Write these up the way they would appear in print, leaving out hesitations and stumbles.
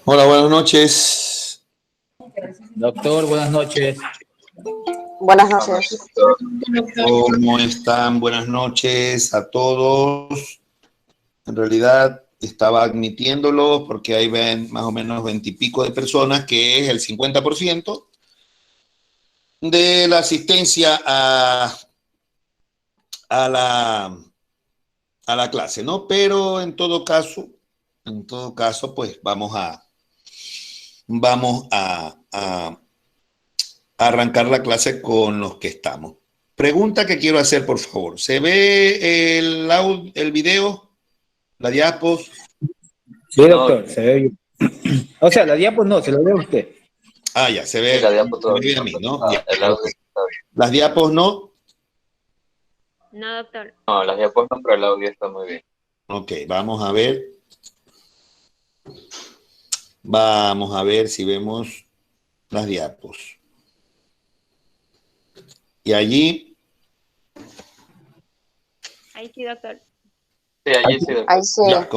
Hola, buenas noches. Doctor, buenas noches. Buenas noches. ¿Cómo están? Buenas noches a todos. En realidad estaba admitiéndolo porque ahí ven más o menos 20 y pico de personas, que es el 50% de la asistencia a la, a la clase, ¿no? Pero en todo caso, pues vamos a arrancar la clase con los que estamos. Pregunta que quiero hacer, por favor. ¿Se ve el video? ¿La diapos? Sí, doctor, se ve bien. O sea, la diapo no, se lo ve usted. Ah, ya, se ve, Sí, la diapo se ve bien todavía a mí, no, ¿no? Ya. el audio está bien. Las diapos no. No, doctor. No, las diapos no, pero el audio está muy bien. Ok, vamos a ver. Vamos a ver si vemos las diapos. Y allí. Ahí sí, doctor. Sí, allí sí, doctor. Ahí sí. Ya,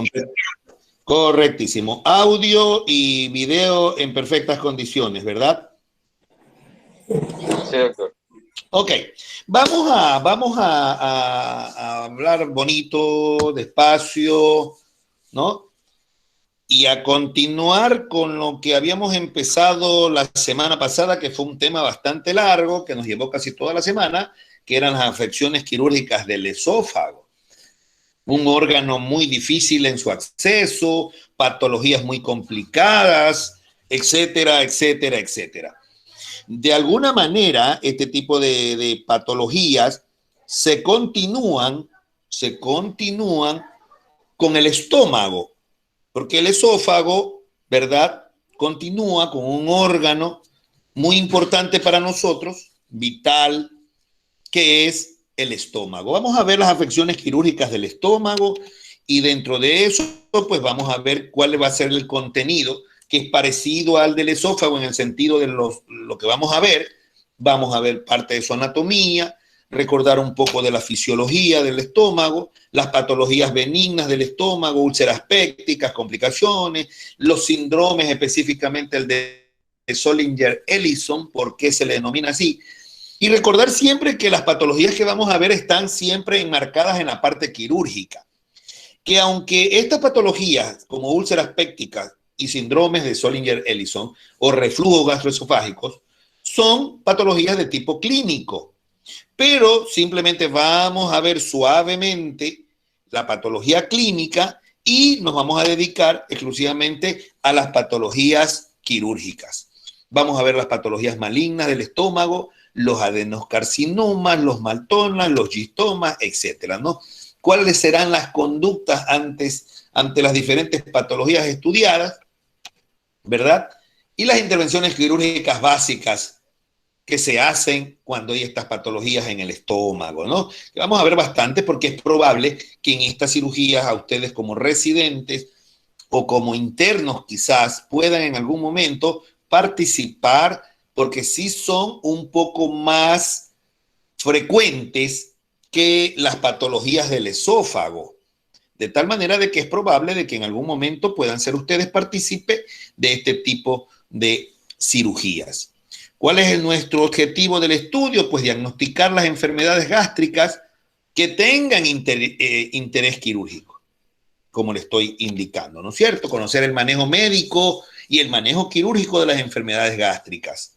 correctísimo. Audio y video en perfectas condiciones, ¿verdad? Sí, doctor. Ok, vamos a hablar bonito, despacio, ¿no? Y a continuar con lo que habíamos empezado la semana pasada, que fue un tema bastante largo, que nos llevó casi toda la semana, que eran las afecciones quirúrgicas del esófago. Un órgano muy difícil en su acceso, patologías muy complicadas, etcétera, etcétera, etcétera. De alguna manera, este tipo de patologías se continúan con el estómago, porque el esófago, ¿verdad?, continúa con un órgano muy importante para nosotros, vital, que es el estómago. Vamos a ver las afecciones quirúrgicas del estómago y dentro de eso, pues vamos a ver cuál va a ser el contenido, que es parecido al del esófago en el sentido de lo que vamos a ver. Vamos a ver parte de su anatomía, recordar un poco de la fisiología del estómago, las patologías benignas del estómago, úlceras pépticas, complicaciones, los síndromes, específicamente el de Zollinger-Ellison, ¿por qué se le denomina así? Y recordar siempre que las patologías que vamos a ver están siempre enmarcadas en la parte quirúrgica. Que aunque estas patologías, como úlceras pépticas y síndromes de Zollinger-Ellison o reflujo gastroesofágicos, son patologías de tipo clínico. Pero simplemente vamos a ver suavemente la patología clínica y nos vamos a dedicar exclusivamente a las patologías quirúrgicas. Vamos a ver las patologías malignas del estómago, los adenoscarcinomas, los maltomas, los gistomas, etcétera, ¿no? ¿Cuáles serán las conductas ante las diferentes patologías estudiadas, verdad? Y las intervenciones quirúrgicas básicas que se hacen cuando hay estas patologías en el estómago, ¿no? Que vamos a ver bastante porque es probable que en estas cirugías a ustedes como residentes o como internos quizás puedan en algún momento participar porque sí son un poco más frecuentes que las patologías del esófago. De tal manera de que es probable de que en algún momento puedan ser ustedes partícipes de este tipo de cirugías. ¿Cuál es nuestro objetivo del estudio? Pues diagnosticar las enfermedades gástricas que tengan interés quirúrgico, como le estoy indicando, ¿no es cierto? Conocer el manejo médico y el manejo quirúrgico de las enfermedades gástricas.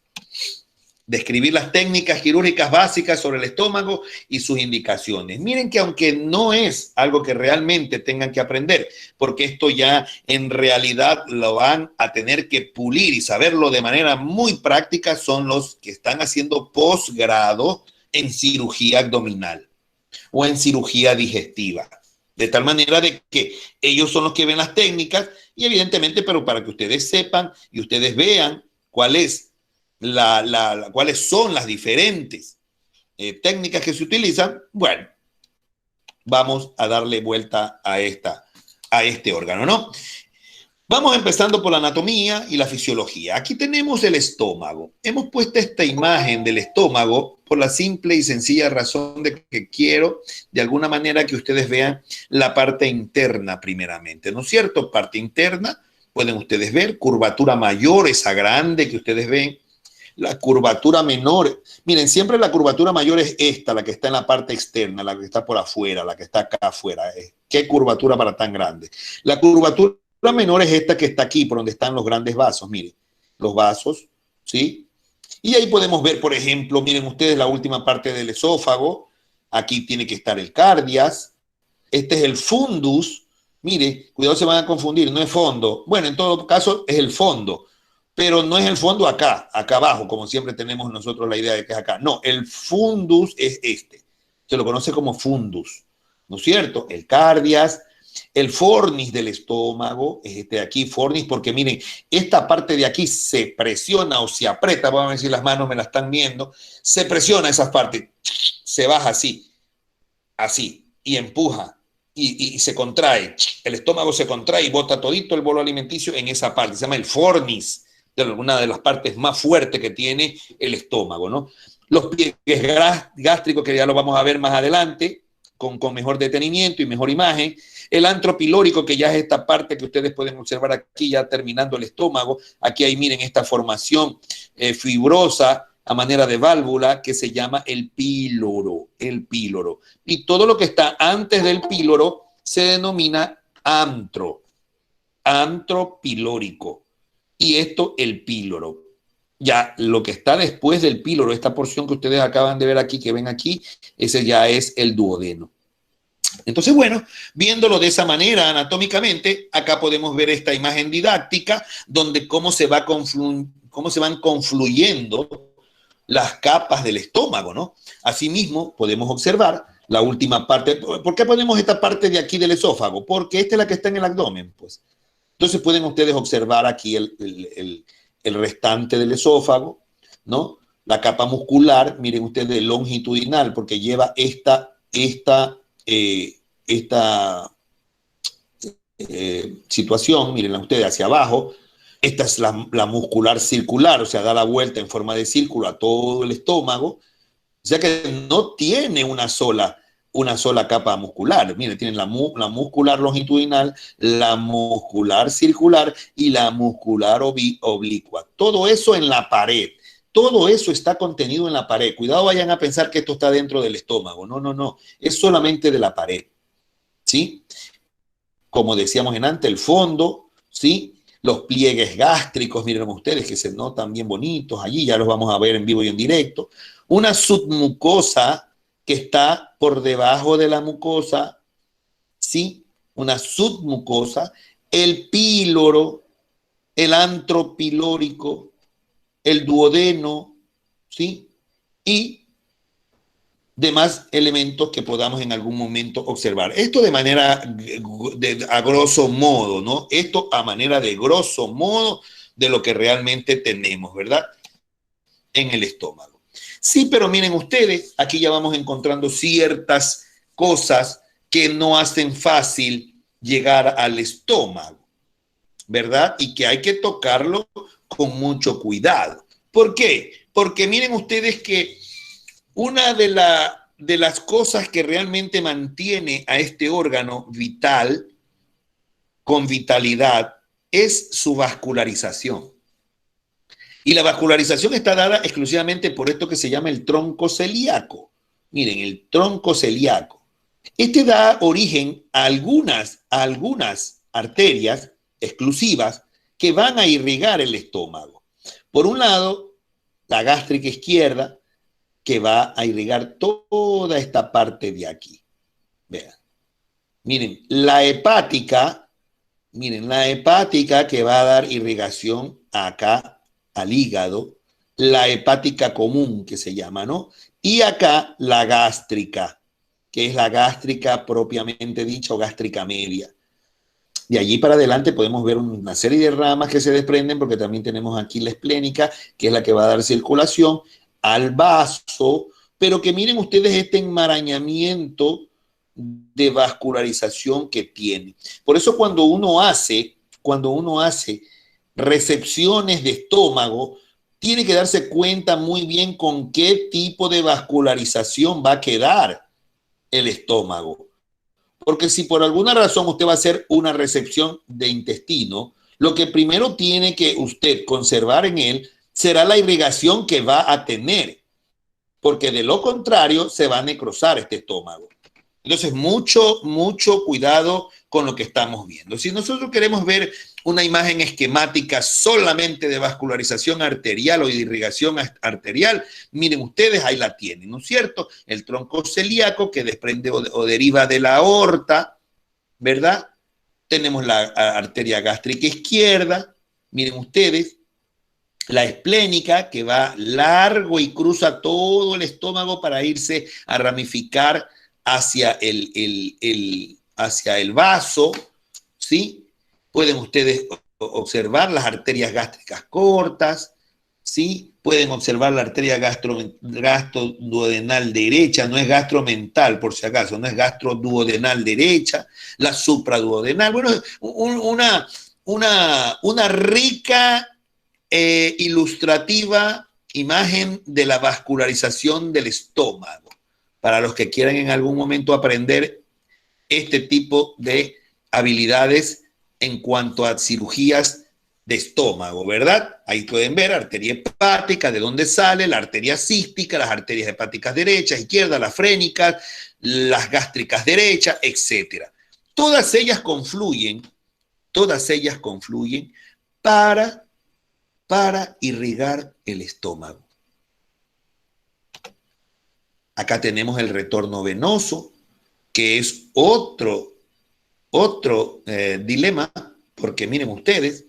Describir las técnicas quirúrgicas básicas sobre el estómago y sus indicaciones. Miren que aunque no es algo que realmente tengan que aprender, porque esto ya en realidad lo van a tener que pulir y saberlo de manera muy práctica, son los que están haciendo posgrado en cirugía abdominal o en cirugía digestiva. De tal manera de que ellos son los que ven las técnicas y evidentemente, pero para que ustedes sepan y ustedes vean cuáles son las diferentes técnicas que se utilizan, bueno, vamos a darle vuelta a este órgano, ¿no? Vamos empezando por la anatomía y la fisiología. Aquí tenemos el estómago. Hemos puesto esta imagen del estómago por la simple y sencilla razón de que quiero de alguna manera que ustedes vean la parte interna primeramente, ¿no es cierto? Parte interna, pueden ustedes ver, curvatura mayor, esa grande que ustedes ven, la curvatura menor. Miren, siempre la curvatura mayor es esta, la que está en la parte externa, la que está por afuera, la que está acá afuera. ¿Qué curvatura para tan grande? La curvatura menor es esta que está aquí, por donde están los grandes vasos. Miren, los vasos, ¿sí? Y ahí podemos ver, por ejemplo, miren ustedes la última parte del esófago. Aquí tiene que estar el cardias. Este es el fundus. Mire, cuidado, se van a confundir, no es fondo. Bueno, en todo caso es el fondo, pero no es el fondo acá abajo, como siempre tenemos nosotros la idea de que es acá. No, el fundus es este. Se lo conoce como fundus, ¿no es cierto? El cardias, el fornis del estómago, es este de aquí, fornis, porque miren, esta parte de aquí se presiona o se aprieta, vamos a ver si las manos me la están viendo, se presiona esa parte, se baja así, y empuja. Y se contrae, el estómago se contrae y bota todito el bolo alimenticio en esa parte, se llama el fornis, de una de las partes más fuertes que tiene el estómago, ¿no? Los pliegues gástricos, que ya lo vamos a ver más adelante, con mejor detenimiento y mejor imagen. El antro pilórico, que ya es esta parte que ustedes pueden observar aquí, ya terminando el estómago. Aquí hay, miren, esta formación fibrosa a manera de válvula que se llama el píloro, Y todo lo que está antes del píloro se denomina antro pilórico. Y esto el píloro. Ya lo que está después del píloro, esta porción que ustedes acaban de ver aquí, que ven aquí, ese ya es el duodeno. Entonces, bueno, viéndolo de esa manera anatómicamente, acá podemos ver esta imagen didáctica donde cómo se van confluyendo las capas del estómago, ¿no? Asimismo, podemos observar la última parte. ¿Por qué ponemos esta parte de aquí del esófago? Porque esta es la que está en el abdomen, pues. Entonces pueden ustedes observar aquí el restante del esófago, ¿no? La capa muscular, miren ustedes, longitudinal, porque lleva esta situación, mírenla ustedes hacia abajo. Esta es la muscular circular, o sea, da la vuelta en forma de círculo a todo el estómago. O sea que no tiene una sola capa muscular. Miren, tienen la muscular longitudinal, la muscular circular y la muscular oblicua. Todo eso en la pared. Todo eso está contenido en la pared. Cuidado, vayan a pensar que esto está dentro del estómago. No, no, no. Es solamente de la pared. ¿Sí? Como decíamos en antes, el fondo, ¿sí? Los pliegues gástricos, miren ustedes que se notan bien bonitos allí, ya los vamos a ver en vivo y en directo. Una submucosa que está por debajo de la mucosa, ¿sí? Una submucosa, el píloro, el antro pilórico, el duodeno, ¿sí? Y demás elementos que podamos en algún momento observar. Esto de manera, a grosso modo, ¿no? Esto a manera de grosso modo de lo que realmente tenemos, ¿verdad? En el estómago. Sí, pero miren ustedes, aquí ya vamos encontrando ciertas cosas que no hacen fácil llegar al estómago, ¿verdad? Y que hay que tocarlo con mucho cuidado. ¿Por qué? Porque miren ustedes que una de las cosas que realmente mantiene a este órgano vital, con vitalidad, es su vascularización. Y la vascularización está dada exclusivamente por esto que se llama el tronco celíaco. Miren, el tronco celíaco. Este da origen a algunas arterias exclusivas que van a irrigar el estómago. Por un lado, la gástrica izquierda, que va a irrigar toda esta parte de aquí. Vean. Miren, la hepática que va a dar irrigación acá al hígado, la hepática común que se llama, ¿no? Y acá la gástrica, que es la gástrica propiamente dicha o gástrica media. De allí para adelante podemos ver una serie de ramas que se desprenden porque también tenemos aquí la esplénica, que es la que va a dar circulación al vaso, pero que miren ustedes este enmarañamiento de vascularización que tiene. Por eso cuando uno hace recepciones de estómago, tiene que darse cuenta muy bien con qué tipo de vascularización va a quedar el estómago. Porque si por alguna razón usted va a hacer una recepción de intestino, lo que primero tiene que usted conservar en él será la irrigación que va a tener, porque de lo contrario se va a necrosar este estómago. Entonces, mucho cuidado con lo que estamos viendo. Si nosotros queremos ver una imagen esquemática solamente de vascularización arterial o de irrigación arterial, miren ustedes, ahí la tienen, ¿no es cierto? El tronco celíaco que desprende o deriva de la aorta, ¿verdad? Tenemos la arteria gástrica izquierda, miren ustedes, la esplénica que va largo y cruza todo el estómago para irse a ramificar hacia el vaso, ¿sí? Pueden ustedes observar las arterias gástricas cortas, ¿sí? Pueden observar la arteria gastroduodenal derecha, no es gastromental, por si acaso, no es gastroduodenal derecha, la supraduodenal. Bueno, una rica ilustrativa imagen de la vascularización del estómago, para los que quieran en algún momento aprender este tipo de habilidades en cuanto a cirugías de estómago, ¿verdad? Ahí pueden ver arteria hepática, de dónde sale, la arteria cística, las arterias hepáticas derecha, izquierda, las frénicas, las gástricas derecha, etcétera. Todas ellas confluyen para irrigar el estómago. Acá tenemos el retorno venoso, que es otro dilema, porque miren ustedes,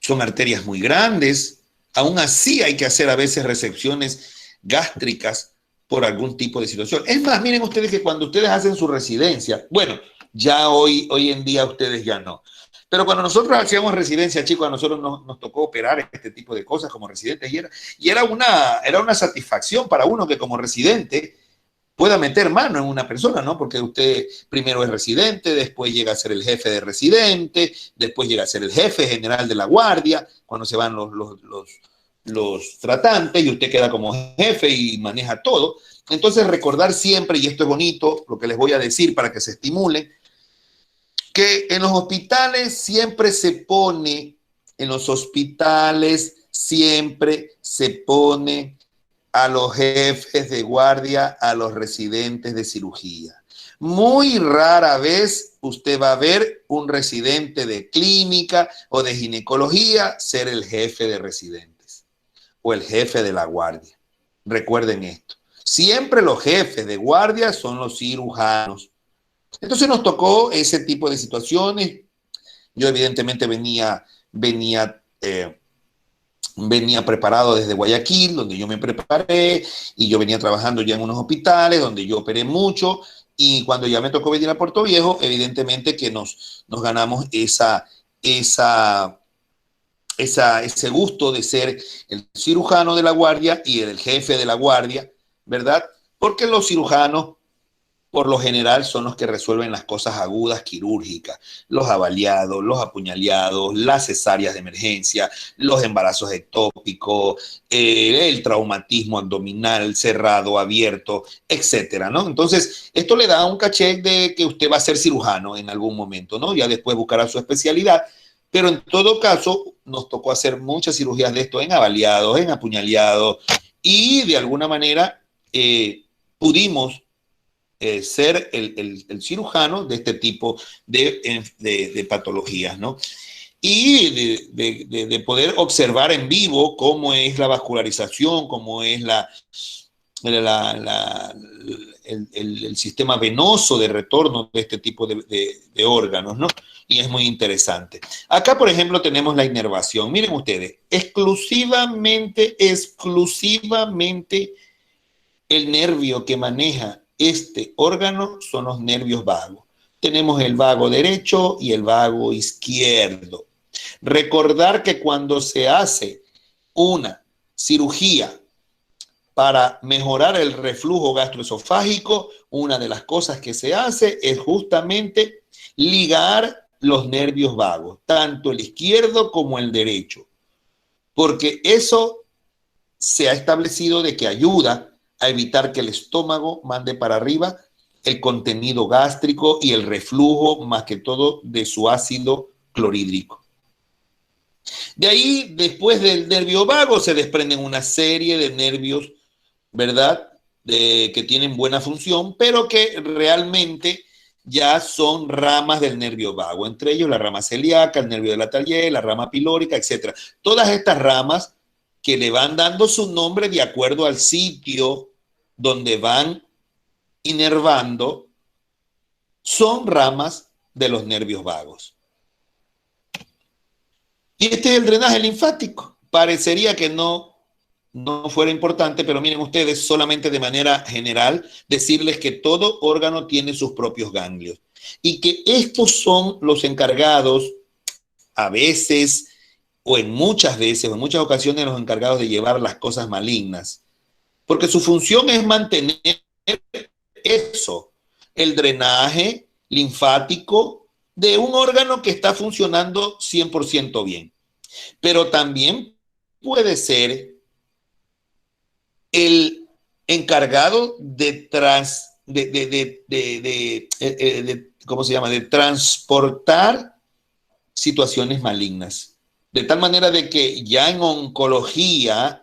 son arterias muy grandes, aún así hay que hacer a veces resecciones gástricas por algún tipo de situación. Es más, miren ustedes que cuando ustedes hacen su residencia, bueno, ya hoy en día ustedes ya no, pero cuando nosotros hacíamos residencia, chicos, a nosotros nos tocó operar este tipo de cosas como residentes y era una satisfacción para uno que como residente pueda meter mano en una persona, ¿no? Porque usted primero es residente, después llega a ser el jefe de residente, después llega a ser el jefe general de la guardia, cuando se van los tratantes y usted queda como jefe y maneja todo. Entonces recordar siempre, y esto es bonito, lo que les voy a decir para que se estimulen, que en los hospitales siempre se pone a los jefes de guardia, a los residentes de cirugía. Muy rara vez usted va a ver un residente de clínica o de ginecología ser el jefe de residentes o el jefe de la guardia. Recuerden esto. Siempre los jefes de guardia son los cirujanos. Entonces nos tocó ese tipo de situaciones. Yo evidentemente venía preparado desde Guayaquil, donde yo me preparé, y yo venía trabajando ya en unos hospitales donde yo operé mucho, y cuando ya me tocó venir a Puerto Viejo, evidentemente que nos ganamos ese gusto de ser el cirujano de la guardia y el jefe de la guardia, ¿verdad? Porque los cirujanos por lo general son los que resuelven las cosas agudas quirúrgicas, los avaliados, los apuñaleados, las cesáreas de emergencia, los embarazos ectópicos, el traumatismo abdominal cerrado, abierto, etcétera, ¿no? Entonces, esto le da un caché de que usted va a ser cirujano en algún momento, ¿no? Ya después buscará su especialidad, pero en todo caso nos tocó hacer muchas cirugías de esto en avaliados, en apuñaleados, y de alguna manera pudimos ser el cirujano de este tipo de patologías, ¿no? Y de poder observar en vivo cómo es la vascularización, cómo es el sistema venoso de retorno de este tipo de órganos, ¿no? Y es muy interesante. Acá, por ejemplo, tenemos la inervación. Miren ustedes, exclusivamente el nervio que maneja este órgano son los nervios vagos. Tenemos el vago derecho y el vago izquierdo. Recordar que cuando se hace una cirugía para mejorar el reflujo gastroesofágico, una de las cosas que se hace es justamente ligar los nervios vagos, tanto el izquierdo como el derecho, porque eso se ha establecido de que ayuda a evitar que el estómago mande para arriba el contenido gástrico y el reflujo, más que todo, de su ácido clorhídrico. De ahí, después del nervio vago, se desprenden una serie de nervios, ¿verdad? Que tienen buena función, pero que realmente ya son ramas del nervio vago, entre ellos la rama celíaca, el nervio de la Tallier, la rama pilórica, etc. Todas estas ramas que le van dando su nombre de acuerdo al sitio donde van inervando, son ramas de los nervios vagos. Y este es el drenaje linfático. Parecería que no fuera importante, pero miren ustedes, solamente de manera general, decirles que todo órgano tiene sus propios ganglios y que estos son los encargados, a veces, o en muchas veces, o en muchas ocasiones, los encargados de llevar las cosas malignas, porque su función es mantener eso, el drenaje linfático de un órgano que está funcionando 100% bien. Pero también puede ser el encargado ¿cómo se llama? De transportar situaciones malignas. De tal manera de que ya en oncología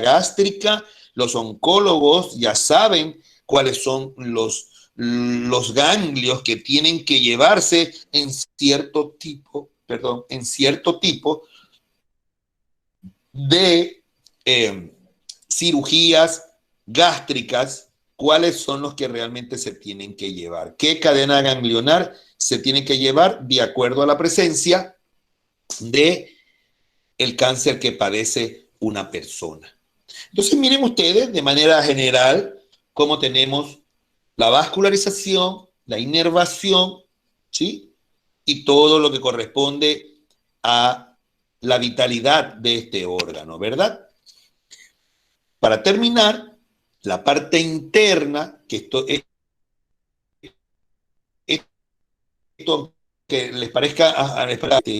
gástrica, los oncólogos ya saben cuáles son los ganglios que tienen que llevarse en cierto tipo de cirugías gástricas, cuáles son los que realmente se tienen que llevar, qué cadena ganglionar se tiene que llevar de acuerdo a la presencia de el cáncer que padece una persona. Entonces miren ustedes de manera general cómo tenemos la vascularización, la inervación, ¿sí? Y todo lo que corresponde a la vitalidad de este órgano, ¿verdad? Para terminar, la parte interna, que esto que les parezca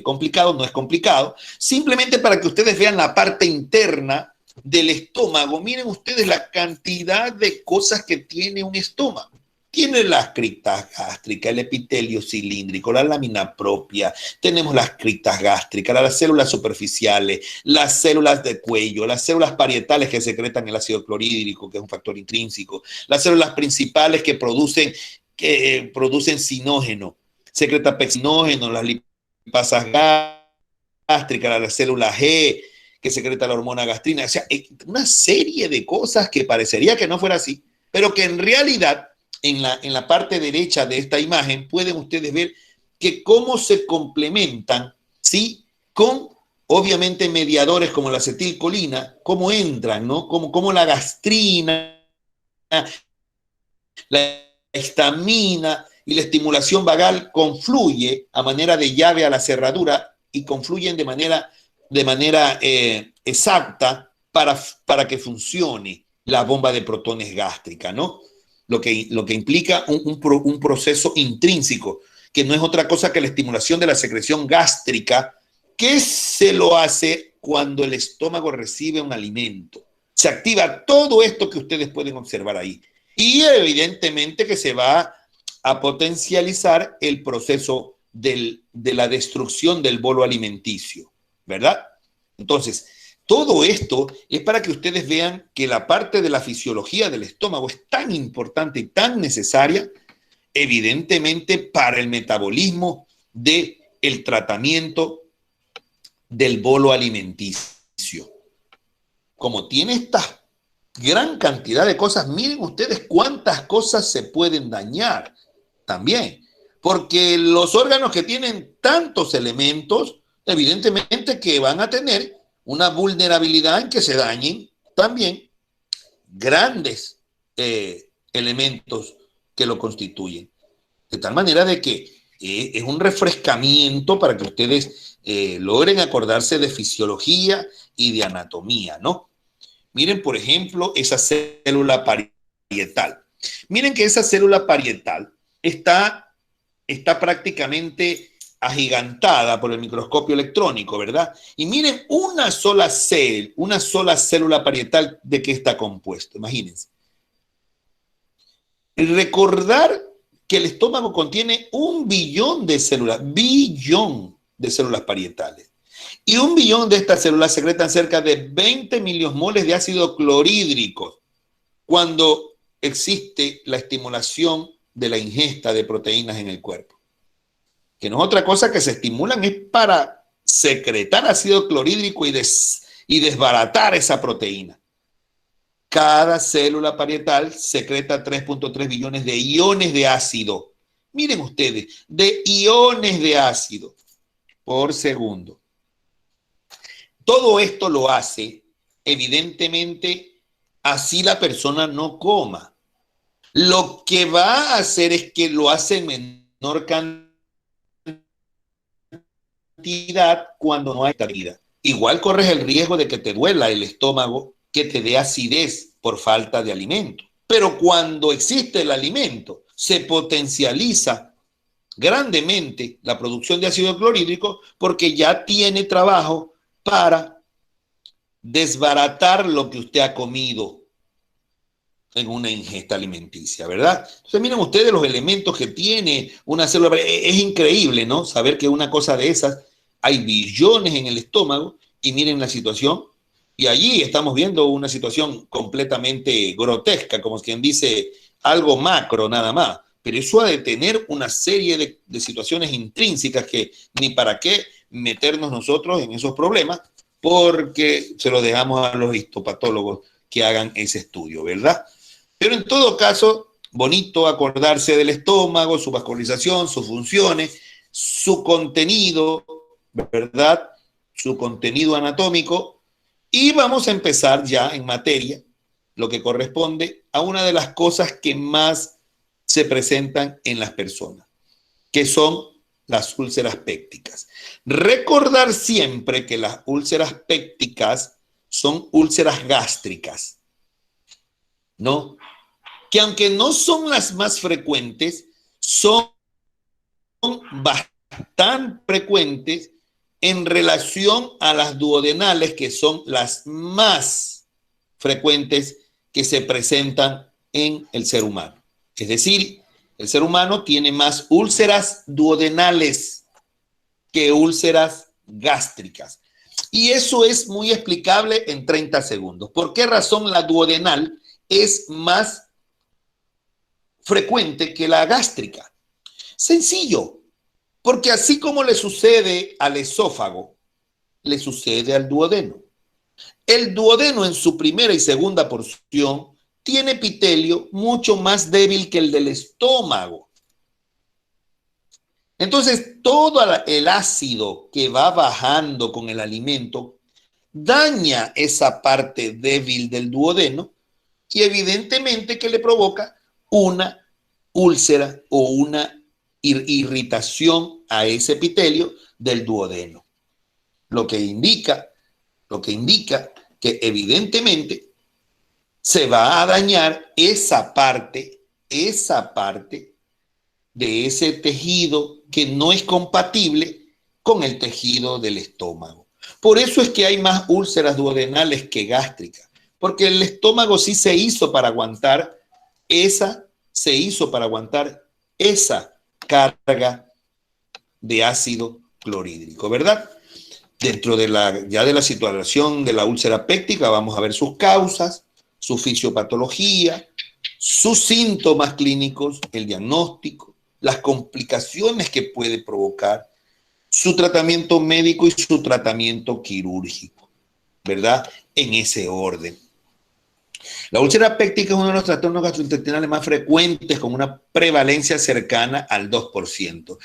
complicado, no es complicado, simplemente para que ustedes vean la parte interna del estómago. Miren ustedes la cantidad de cosas que tiene un estómago. Tiene las criptas gástricas, el epitelio cilíndrico, la lámina propia, tenemos las criptas gástricas, las células superficiales, las células de cuello, las células parietales que secretan el ácido clorhídrico, que es un factor intrínseco, las células principales que producen sinógeno, secreta pexinógeno, las lipasas gástricas, la célula G, que secreta la hormona gastrina. O sea, una serie de cosas que parecería que no fuera así, pero que en realidad en la parte derecha de esta imagen pueden ustedes ver que cómo se complementan, ¿sí? Con, obviamente, mediadores como la acetilcolina, cómo entran, ¿no? Cómo la gastrina, la histamina y la estimulación vagal confluye a manera de llave a la cerradura y confluyen de manera exacta para que funcione la bomba de protones gástrica, ¿no? Lo que implica un proceso intrínseco, que no es otra cosa que la estimulación de la secreción gástrica, que se lo hace cuando el estómago recibe un alimento. Se activa todo esto que ustedes pueden observar ahí. Y evidentemente que se va a potencializar el proceso de la destrucción del bolo alimenticio, ¿verdad? Entonces, todo esto es para que ustedes vean que la parte de la fisiología del estómago es tan importante y tan necesaria, evidentemente, para el metabolismo del tratamiento del bolo alimenticio. Como tiene esta gran cantidad de cosas, miren ustedes cuántas cosas se pueden dañar también, porque los órganos que tienen tantos elementos, evidentemente que van a tener una vulnerabilidad en que se dañen también grandes elementos que lo constituyen. De tal manera de que es un refrescamiento para que ustedes logren acordarse de fisiología y de anatomía, ¿no? Miren, por ejemplo, esa célula parietal. Miren que esa célula parietal está prácticamente agigantada por el microscopio electrónico, ¿verdad? Y miren una sola célula parietal de qué está compuesto, imagínense. Recordar que el estómago contiene 1 billón de células, billón de células parietales. Y 1.000.000 de estas células secretan cerca de 20 milimoles de ácido clorhídrico cuando existe la estimulación de la ingesta de proteínas en el cuerpo. Que no es otra cosa que se estimulan, es para secretar ácido clorhídrico y desbaratar esa proteína. Cada célula parietal secreta 3.3 billones de iones de ácido. Miren ustedes, de iones de ácido por segundo. Todo esto lo hace, evidentemente, así la persona no coma. Lo que va a hacer es que lo hace en menor cantidad cuando no hay comida. Igual corres el riesgo de que te duela el estómago, que te dé acidez por falta de alimento. Pero cuando existe el alimento, se potencializa grandemente la producción de ácido clorhídrico porque ya tiene trabajo para desbaratar lo que usted ha comido en una ingesta alimenticia, ¿verdad? Entonces miren ustedes los elementos que tiene una célula. Es increíble, ¿no? Saber que una cosa de esas, hay billones en el estómago y miren la situación. Y allí estamos viendo una situación completamente grotesca, como quien dice, algo macro nada más. Pero eso ha de tener una serie de situaciones intrínsecas que ni para qué meternos nosotros en esos problemas, porque se lo dejamos a los histopatólogos que hagan ese estudio, ¿verdad? Pero en todo caso, bonito acordarse del estómago, su vascularización, sus funciones, su contenido, ¿verdad? Su contenido anatómico. Y vamos a empezar ya en materia, lo que corresponde a una de las cosas que más se presentan en las personas, que son las úlceras pépticas. Recordar siempre que las úlceras pépticas son úlceras gástricas, ¿no? Que aunque no son las más frecuentes, son bastante frecuentes en relación a las duodenales, que son las más frecuentes que se presentan en el ser humano. Es decir, el ser humano tiene más úlceras duodenales que úlceras gástricas. Y eso es muy explicable en 30 segundos. ¿Por qué razón la duodenal es más frecuente que la gástrica? Sencillo, porque así como le sucede al esófago, le sucede al duodeno. El duodeno en su primera y segunda porción tiene epitelio mucho más débil que el del estómago. Entonces, todo el ácido que va bajando con el alimento daña esa parte débil del duodeno y evidentemente que le provoca una úlcera o una irritación a ese epitelio del duodeno. Lo que indica que evidentemente se va a dañar esa parte de ese tejido que no es compatible con el tejido del estómago. Por eso es que hay más úlceras duodenales que gástricas, porque el estómago sí se hizo para aguantar esa carga de ácido clorhídrico, ¿verdad? Dentro de la situación de la úlcera péptica vamos a ver sus causas, su fisiopatología, sus síntomas clínicos, el diagnóstico, las complicaciones que puede provocar, su tratamiento médico y su tratamiento quirúrgico, ¿verdad? En ese orden. La úlcera péptica es uno de los trastornos gastrointestinales más frecuentes, con una prevalencia cercana al 2%.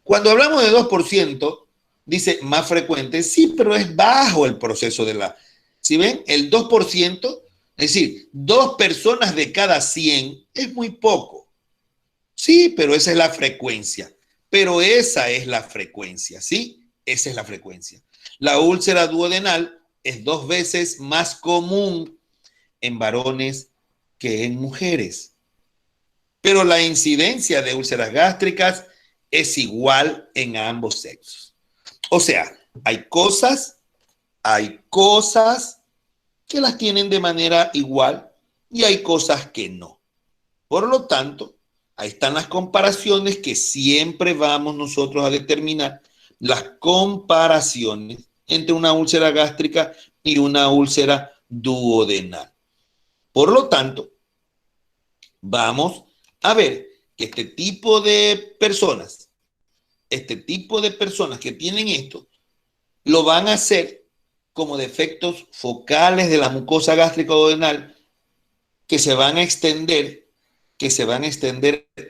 Cuando hablamos de 2%, dice más frecuente, sí, pero es bajo el proceso de la... ¿Sí ven? El 2%, es decir, 2 personas de cada 100 es muy poco. Sí, pero esa es la frecuencia. Pero esa es la frecuencia, ¿sí? Esa es la frecuencia. La úlcera duodenal es 2 veces más común en varones que en mujeres. Pero la incidencia de úlceras gástricas es igual en ambos sexos. O sea, hay cosas que las tienen de manera igual y hay cosas que no. Por lo tanto, ahí están las comparaciones que siempre vamos nosotros a determinar las comparaciones entre una úlcera gástrica y una úlcera duodenal. Por lo tanto, vamos a ver que este tipo de personas que tienen esto, lo van a hacer como defectos focales de la mucosa gástrica duodenal que se van a extender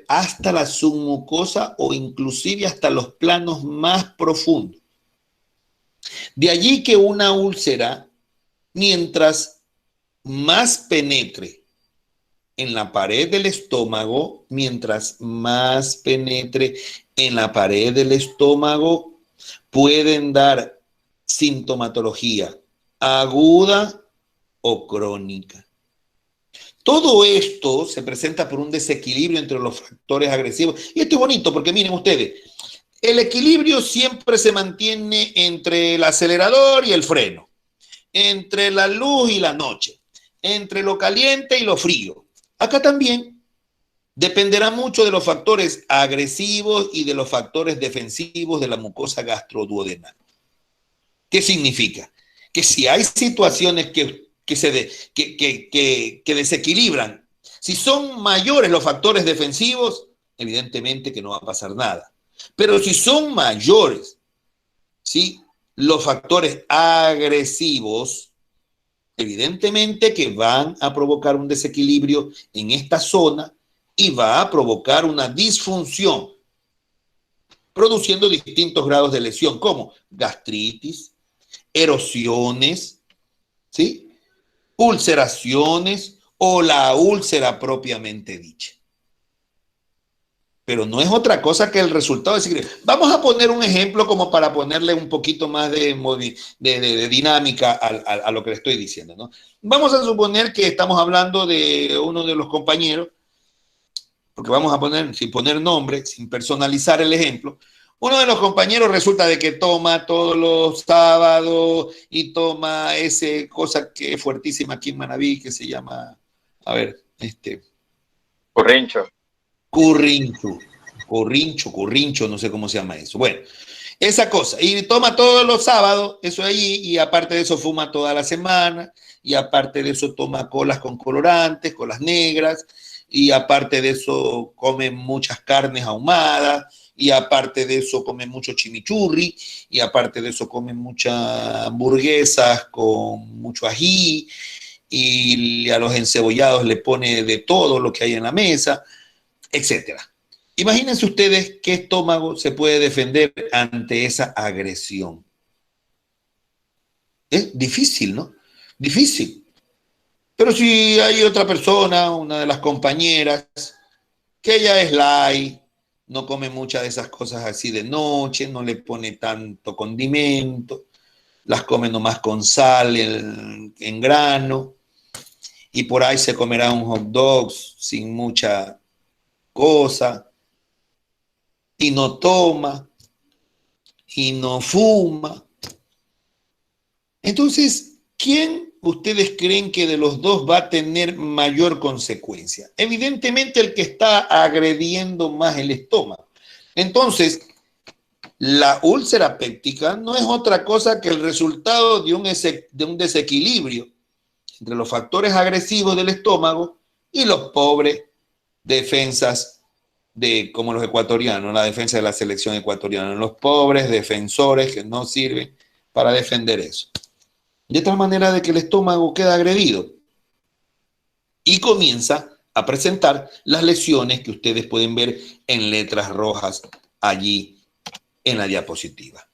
hasta la submucosa o inclusive hasta los planos más profundos. De allí que una úlcera, mientras más penetre en la pared del estómago, pueden dar sintomatología aguda o crónica. Todo esto se presenta por un desequilibrio entre los factores agresivos. Y esto es bonito porque miren ustedes, el equilibrio siempre se mantiene entre el acelerador y el freno, entre la luz y la noche, entre lo caliente y lo frío. Acá también dependerá mucho de los factores agresivos y de los factores defensivos de la mucosa gastroduodenal. ¿Qué significa? Que si hay situaciones que desequilibran, si son mayores los factores defensivos, evidentemente que no va a pasar nada. Pero si son mayores, ¿sí?, los factores agresivos, evidentemente que van a provocar un desequilibrio en esta zona y va a provocar una disfunción, produciendo distintos grados de lesión, como gastritis, erosiones, ¿sí?, ulceraciones o la úlcera propiamente dicha. Pero no es otra cosa que el resultado de desequilibrio. Vamos a poner un ejemplo como para ponerle un poquito más de dinámica a lo que le estoy diciendo, ¿no? Vamos a suponer que estamos hablando de uno de los compañeros, porque vamos a poner, sin poner nombre, sin personalizar el ejemplo, uno de los compañeros resulta de que toma todos los sábados y toma esa cosa que es fuertísima aquí en Manabí, que se llama, a ver, Currincho. Currincho, no sé cómo se llama eso. Bueno, esa cosa. Y toma todos los sábados, eso allí, y aparte de eso fuma toda la semana, y aparte de eso toma colas con colorantes, colas negras, y aparte de eso come muchas carnes ahumadas, y aparte de eso come mucho chimichurri, y aparte de eso come muchas hamburguesas con mucho ají, y a los encebollados le pone de todo lo que hay en la mesa, etcétera. Imagínense ustedes qué estómago se puede defender ante esa agresión. Es difícil, ¿no? Difícil. Pero si hay otra persona, una de las compañeras, que ella es light, no come muchas de esas cosas así de noche, no le pone tanto condimento, las come nomás con sal en grano, y por ahí se comerá un hot dog sin mucha cosa, y no toma, y no fuma. Entonces, ¿quién ustedes creen que de los dos va a tener mayor consecuencia? Evidentemente el que está agrediendo más el estómago. Entonces, la úlcera péptica no es otra cosa que el resultado de un desequilibrio entre los factores agresivos del estómago y los pobres defensas como los ecuatorianos, la defensa de la selección ecuatoriana, los pobres defensores que no sirven para defender eso. De tal manera de que el estómago queda agredido y comienza a presentar las lesiones que ustedes pueden ver en letras rojas allí en la diapositiva.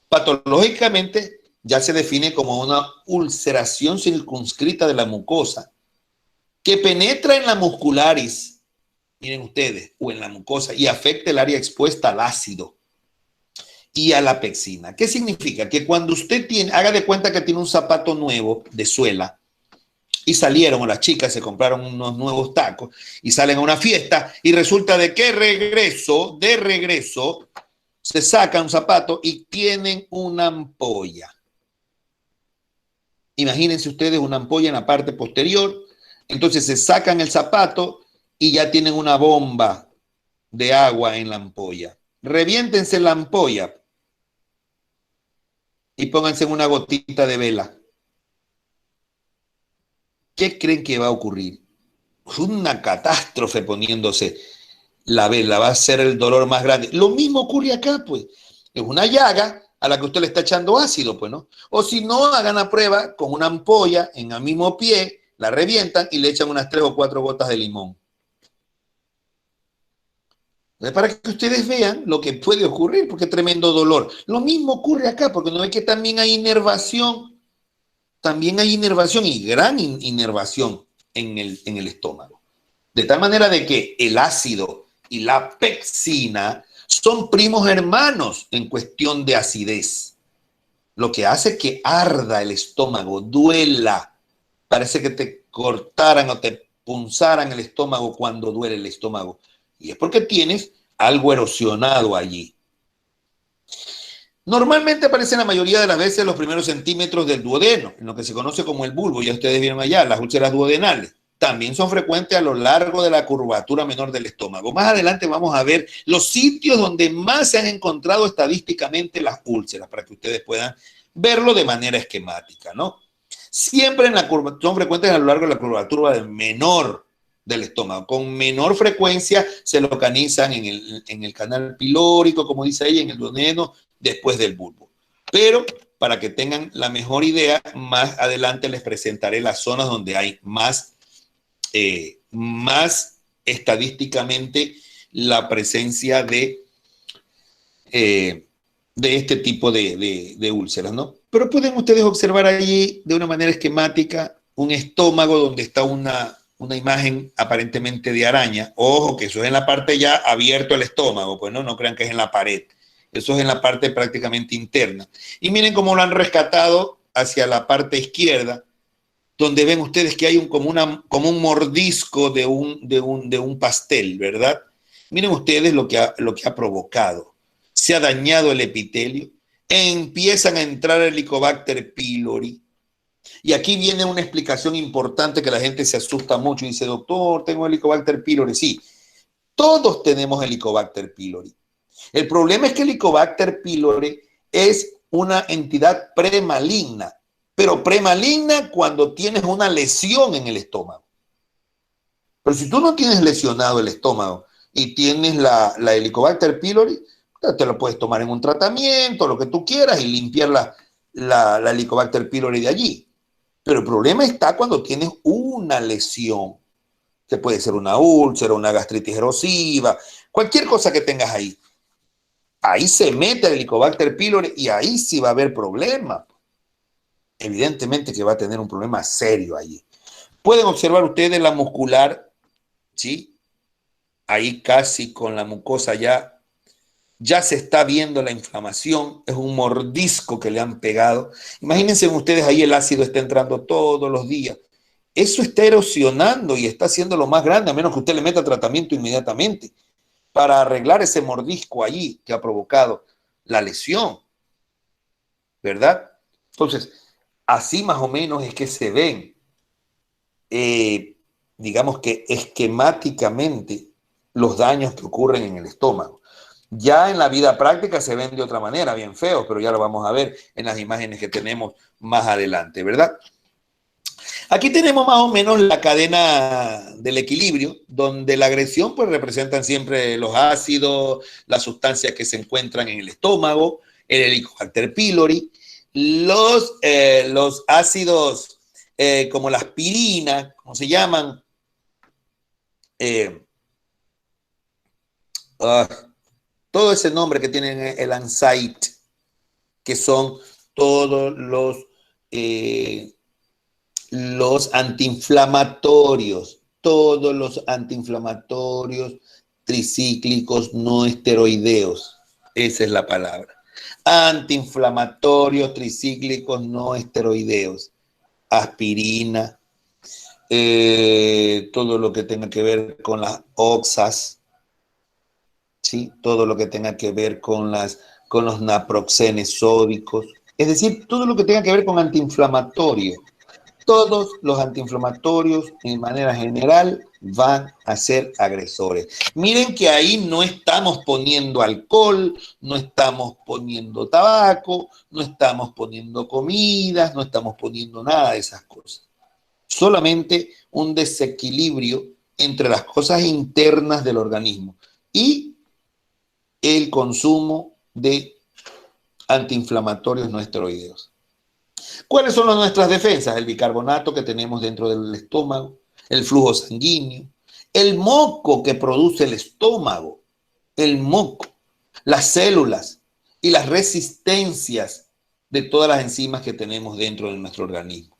Patológicamente ya se define como una ulceración circunscrita de la mucosa que penetra en la muscularis, miren ustedes, o en la mucosa, y afecta el área expuesta al ácido y a la pexina. ¿Qué significa? Que cuando usted haga de cuenta que tiene un zapato nuevo de suela y salieron, o las chicas se compraron unos nuevos tacos y salen a una fiesta y resulta de que de regreso, se saca un zapato y tienen una ampolla. Imagínense ustedes una ampolla en la parte posterior, entonces se sacan el zapato y ya tienen una bomba de agua en la ampolla. Reviéntense la ampolla y pónganse en una gotita de vela. ¿Qué creen que va a ocurrir? Una catástrofe poniéndose la vela, va a ser el dolor más grande. Lo mismo ocurre acá, pues. Es una llaga a la que usted le está echando ácido, pues, ¿no? O si no, hagan la prueba con una ampolla en el mismo pie, la revientan y le echan unas 3 o 4 gotas de limón. Para que ustedes vean lo que puede ocurrir, porque es tremendo dolor. Lo mismo ocurre acá, porque no ve que también hay inervación y gran inervación en el estómago. De tal manera de que el ácido y la pectina son primos hermanos en cuestión de acidez. Lo que hace que arda el estómago, duela. Parece que te cortaran o te punzaran el estómago cuando duele el estómago. Y es porque tienes algo erosionado allí. Normalmente aparece la mayoría de las veces en los primeros centímetros del duodeno, en lo que se conoce como el bulbo. Ya ustedes vieron allá, las úlceras duodenales. También son frecuentes a lo largo de la curvatura menor del estómago. Más adelante vamos a ver los sitios donde más se han encontrado estadísticamente las úlceras, para que ustedes puedan verlo de manera esquemática, ¿no? Siempre son frecuentes a lo largo de la curvatura menor del estómago. Con menor frecuencia se localizan en el canal pilórico, como dice ahí, en el duodeno, después del bulbo. Pero para que tengan la mejor idea, más adelante les presentaré las zonas donde hay más estadísticamente la presencia de este tipo de úlceras, ¿no? Pero pueden ustedes observar allí de una manera esquemática un estómago donde está una imagen aparentemente de araña. Ojo, que eso es en la parte ya abierto el estómago, pues no crean que es en la pared. Eso es en la parte prácticamente interna. Y miren cómo lo han rescatado hacia la parte izquierda, donde ven ustedes que hay como un mordisco de un pastel, ¿verdad? Miren ustedes lo que ha provocado. Se ha dañado el epitelio, empiezan a entrar el Helicobacter pylori. Y aquí viene una explicación importante que la gente se asusta mucho y dice, doctor, tengo Helicobacter pylori. Sí, todos tenemos Helicobacter pylori. El problema es que el Helicobacter pylori es una entidad premaligna, pero premaligna cuando tienes una lesión en el estómago. Pero si tú no tienes lesionado el estómago y tienes la Helicobacter pylori, te lo puedes tomar en un tratamiento, lo que tú quieras, y limpiar la Helicobacter pylori de allí. Pero el problema está cuando tienes una lesión. Que puede ser una úlcera, una gastritis erosiva, cualquier cosa que tengas ahí. Ahí se mete el Helicobacter pylori y ahí sí va a haber problema. Evidentemente que va a tener un problema serio allí. Pueden observar ustedes la muscular, ¿sí? Ahí casi con la mucosa ya se está viendo la inflamación, es un mordisco que le han pegado. Imagínense ustedes ahí el ácido está entrando todos los días. Eso está erosionando y está haciéndolo más grande, a menos que usted le meta tratamiento inmediatamente para arreglar ese mordisco allí que ha provocado la lesión, ¿verdad? Entonces, así más o menos es que se ven, digamos que esquemáticamente, los daños que ocurren en el estómago. Ya en la vida práctica se ven de otra manera, bien feos, pero ya lo vamos a ver en las imágenes que tenemos más adelante, ¿verdad? Aquí tenemos más o menos la cadena del equilibrio, donde la agresión pues representan siempre los ácidos, las sustancias que se encuentran en el estómago, el Helicobacter pylori, los ácidos como la aspirina, ¿cómo se llaman? Todo ese nombre que tienen el NSAID, que son todos los antiinflamatorios tricíclicos no esteroideos. Esa es la palabra. Antiinflamatorios tricíclicos no esteroideos. Aspirina, todo lo que tenga que ver con las oxas, ¿sí? Todo lo que tenga que ver con los naproxenes sódicos. Es decir, todo lo que tenga que ver con antiinflamatorio. Todos los antiinflamatorios, en manera general, van a ser agresores. Miren que ahí no estamos poniendo alcohol, no estamos poniendo tabaco, no estamos poniendo comidas, no estamos poniendo nada de esas cosas. Solamente un desequilibrio entre las cosas internas del organismo y el consumo de antiinflamatorios no esteroideos. ¿Cuáles son nuestras defensas? El bicarbonato que tenemos dentro del estómago, el flujo sanguíneo, el moco que produce el estómago, el moco, las células y las resistencias de todas las enzimas que tenemos dentro de nuestro organismo.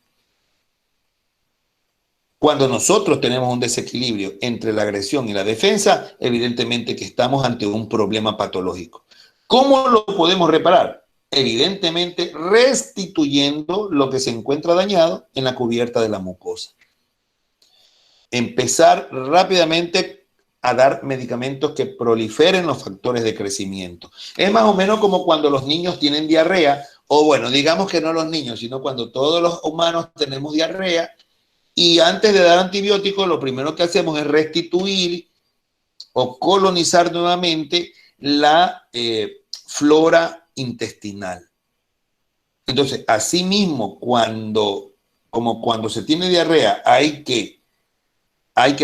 Cuando nosotros tenemos un desequilibrio entre la agresión y la defensa, evidentemente que estamos ante un problema patológico. ¿Cómo lo podemos reparar? Evidentemente restituyendo lo que se encuentra dañado en la cubierta de la mucosa. Empezar rápidamente a dar medicamentos que proliferen los factores de crecimiento. Es más o menos como cuando los niños tienen diarrea, o bueno, digamos que no los niños, sino cuando todos los humanos tenemos diarrea, y antes de dar antibióticos, lo primero que hacemos es restituir o colonizar nuevamente la flora intestinal. Entonces, asimismo, cuando se tiene diarrea, hay que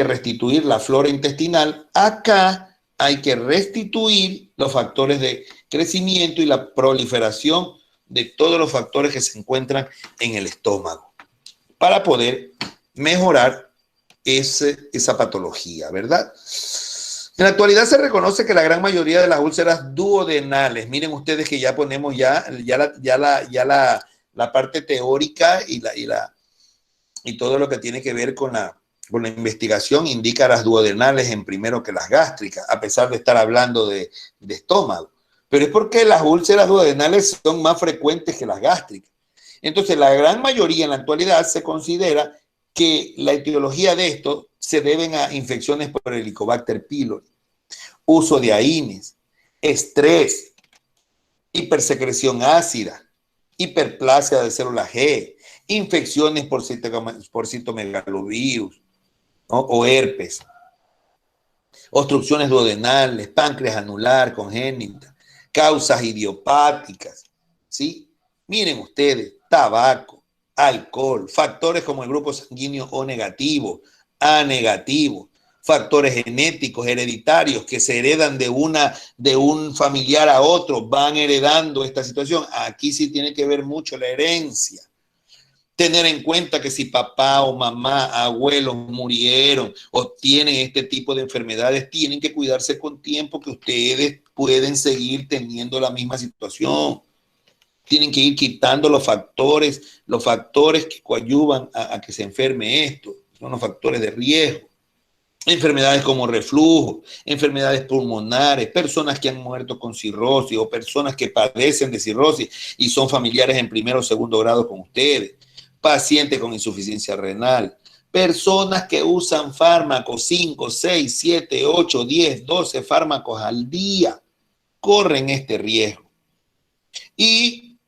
restituir la flora intestinal. Acá hay que restituir los factores de crecimiento y la proliferación de todos los factores que se encuentran en el estómago para poder mejorar esa patología, ¿verdad? En la actualidad se reconoce que la gran mayoría de las úlceras duodenales, miren ustedes que ya ponemos la parte teórica y todo lo que tiene que ver con la investigación indica las duodenales en primero que las gástricas, a pesar de estar hablando de estómago. Pero es porque las úlceras duodenales son más frecuentes que las gástricas. Entonces, la gran mayoría en la actualidad se considera que la etiología de esto se deben a infecciones por el Helicobacter pylori, uso de ahines, estrés, hipersecreción ácida, hiperplasia de célula G, infecciones por citomegalovirus, ¿no? O herpes, obstrucciones duodenales, páncreas anular congénita, causas idiopáticas, ¿sí? Miren ustedes, tabaco, alcohol, factores como el grupo sanguíneo O negativo, A negativo, factores genéticos, hereditarios que se heredan de un familiar a otro, van heredando esta situación. Aquí sí tiene que ver mucho la herencia. Tener en cuenta que si papá o mamá, abuelos murieron o tienen este tipo de enfermedades, tienen que cuidarse con tiempo, que ustedes pueden seguir teniendo la misma situación. Tienen que ir quitando los factores que coadyuvan a que se enferme esto. Son los factores de riesgo. Enfermedades como reflujo, enfermedades pulmonares, personas que han muerto con cirrosis o personas que padecen de cirrosis y son familiares en primero o segundo grado con ustedes, pacientes con insuficiencia renal, personas que usan fármacos 5, 6, 7, 8, 10, 12 fármacos al día, corren este riesgo. Y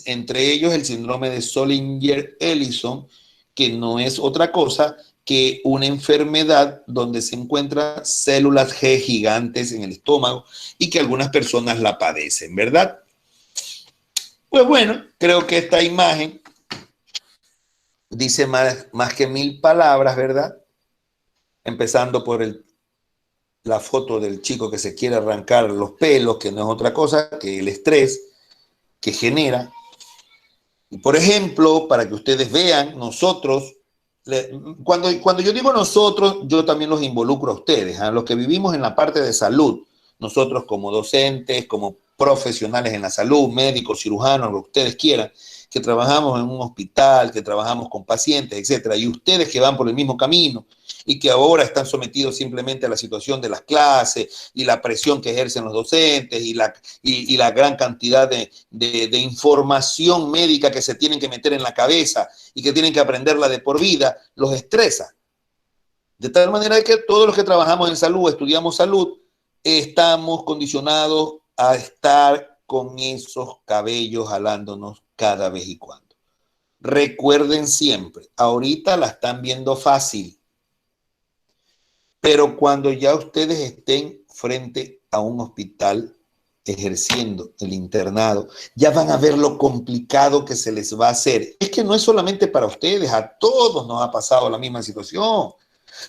entre ellos el síndrome de Zollinger-Ellison, que no es otra cosa que una enfermedad donde se encuentran células G gigantes en el estómago y que algunas personas la padecen, ¿verdad? Pues bueno, creo que esta imagen dice más que 1000 palabras, ¿verdad? Empezando por la foto del chico que se quiere arrancar los pelos, que no es otra cosa que el estrés que genera. Y por ejemplo, para que ustedes vean, nosotros, cuando yo digo nosotros, yo también los involucro a ustedes, a los que vivimos en la parte de salud, nosotros como docentes, como profesionales en la salud, médicos, cirujanos, lo que ustedes quieran, que trabajamos en un hospital, que trabajamos con pacientes, etcétera, y ustedes que van por el mismo camino y que ahora están sometidos simplemente a la situación de las clases y la presión que ejercen los docentes y la gran cantidad de información médica que se tienen que meter en la cabeza y que tienen que aprenderla de por vida, los estresa. De tal manera que todos los que trabajamos en salud, estudiamos salud, estamos condicionados a estar con esos cabellos jalándonos cada vez y cuando. Recuerden siempre, ahorita la están viendo fácil, pero cuando ya ustedes estén frente a un hospital ejerciendo el internado, ya van a ver lo complicado que se les va a hacer. Es que no es solamente para ustedes, a todos nos ha pasado la misma situación,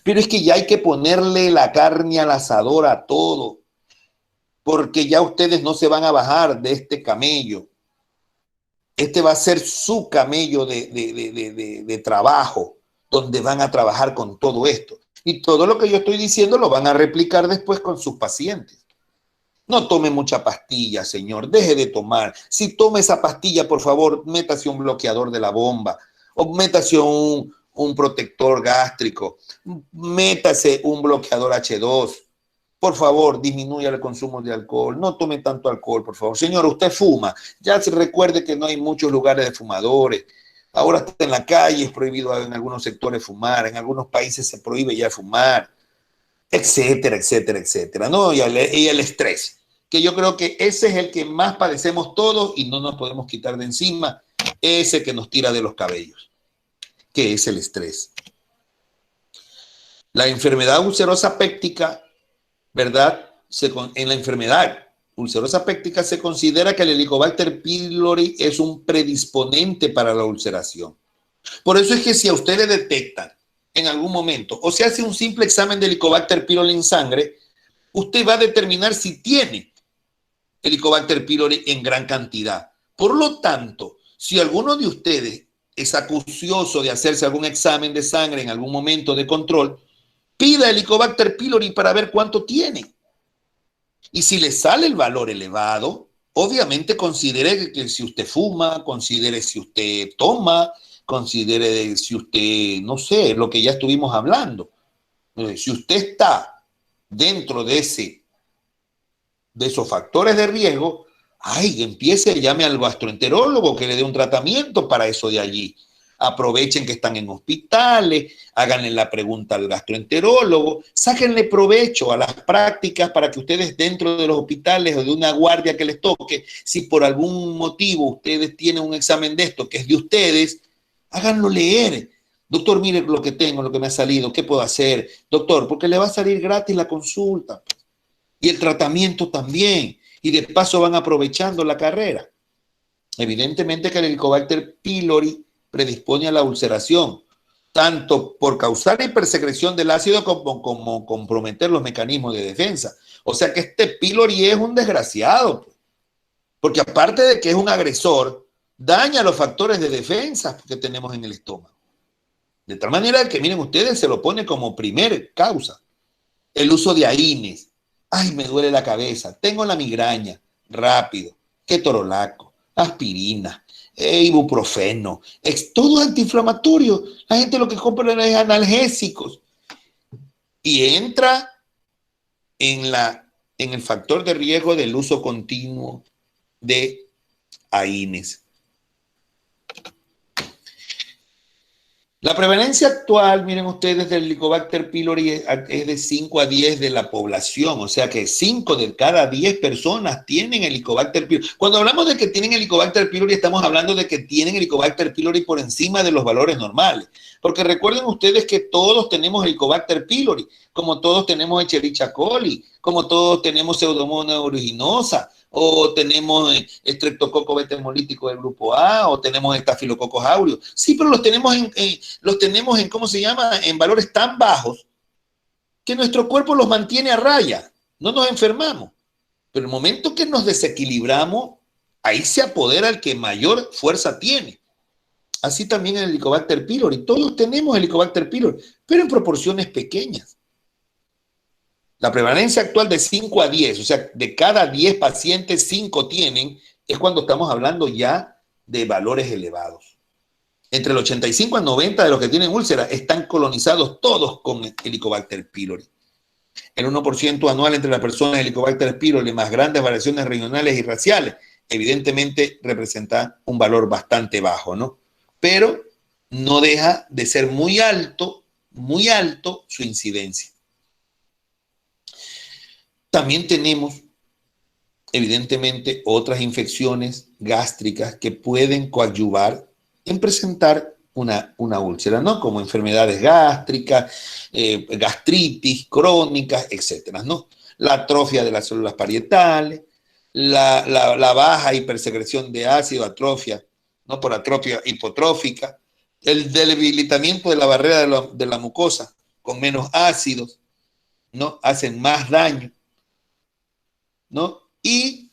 pero es que ya hay que ponerle la carne al asador a todo, porque ya ustedes no se van a bajar de este camello. Este va a ser su camello de trabajo, donde van a trabajar con todo esto. Y todo lo que yo estoy diciendo lo van a replicar después con sus pacientes. No tome mucha pastilla, señor. Deje de tomar. Si toma esa pastilla, por favor, métase un bloqueador de la bomba o métase un protector gástrico. Métase un bloqueador H2. Por favor, disminuya el consumo de alcohol. No tome tanto alcohol, por favor. Señor, usted fuma. Ya se recuerde que no hay muchos lugares de fumadores. Ahora está en la calle, es prohibido en algunos sectores fumar. En algunos países se prohíbe ya fumar, etcétera, etcétera, etcétera, ¿no? Y el estrés, que yo creo que ese es el que más padecemos todos y no nos podemos quitar de encima, ese que nos tira de los cabellos, que es el estrés. La enfermedad ulcerosa péptica, ¿verdad? En la enfermedad ulcerosa péptica se considera que el Helicobacter pylori es un predisponente para la ulceración. Por eso es que si a usted le detectan en algún momento o se hace un simple examen de Helicobacter pylori en sangre, usted va a determinar si tiene Helicobacter pylori en gran cantidad. Por lo tanto, si alguno de ustedes es acucioso de hacerse algún examen de sangre en algún momento de control, pida Helicobacter pylori para ver cuánto tiene. Y si le sale el valor elevado, obviamente considere que si usted fuma, considere si usted toma, considere si usted, no sé, lo que ya estuvimos hablando. Si usted está dentro de esos factores de riesgo, empiece, llame al gastroenterólogo que le dé un tratamiento para eso de allí. Aprovechen que están en hospitales, háganle la pregunta al gastroenterólogo, sáquenle provecho a las prácticas para que ustedes dentro de los hospitales o de una guardia que les toque, si por algún motivo ustedes tienen un examen de esto que es de ustedes, háganlo leer. Doctor, mire lo que tengo, lo que me ha salido, ¿qué puedo hacer? Doctor, porque le va a salir gratis la consulta y el tratamiento también, y de paso van aprovechando la carrera. Evidentemente que el Helicobacter pylori predispone a la ulceración, tanto por causar hipersecreción del ácido como comprometer los mecanismos de defensa. O sea que este pylori es un desgraciado, porque aparte de que es un agresor, daña los factores de defensa que tenemos en el estómago. De tal manera que, miren ustedes, se lo pone como primer causa. El uso de AINES. Ay, me duele la cabeza, tengo la migraña, rápido, ketorolaco, aspirina, ibuprofeno, es todo antiinflamatorio. La gente lo que compra es analgésicos y entra en el factor de riesgo del uso continuo de AINES. La prevalencia actual, miren ustedes, del Helicobacter pylori es de 5 a 10 de la población, o sea que 5 de cada 10 personas tienen Helicobacter pylori. Cuando hablamos de que tienen Helicobacter pylori, estamos hablando de que tienen Helicobacter pylori por encima de los valores normales, porque recuerden ustedes que todos tenemos Helicobacter pylori, como todos tenemos Escherichia coli, como todos tenemos Pseudomonas aeruginosa, o tenemos Streptococcus beta hemolítico del grupo A, o tenemos Staphylococcus aureus. Sí, pero los tenemos en, ¿cómo se llama? En valores tan bajos que nuestro cuerpo los mantiene a raya. No nos enfermamos. Pero el momento que nos desequilibramos, ahí se apodera el que mayor fuerza tiene. Así también el Helicobacter pylori. Todos tenemos Helicobacter pylori, pero en proporciones pequeñas. La prevalencia actual de 5 a 10, o sea, de cada 10 pacientes, 5 tienen, es cuando estamos hablando ya de valores elevados. Entre el 85 al 90 de los que tienen úlcera están colonizados todos con Helicobacter pylori. El 1% anual entre las personas Helicobacter pylori más grandes variaciones regionales y raciales, evidentemente representa un valor bastante bajo, ¿no? Pero no deja de ser muy alto su incidencia. También tenemos, evidentemente, otras infecciones gástricas que pueden coadyuvar en presentar una úlcera, ¿no? Como enfermedades gástricas, gastritis crónicas, etcétera, ¿no? La atrofia de las células parietales, la baja hipersecreción de ácido, atrofia, ¿no? Por atrofia hipotrófica, el debilitamiento de la barrera de la mucosa con menos ácidos, ¿no? Hacen más daño, ¿no? Y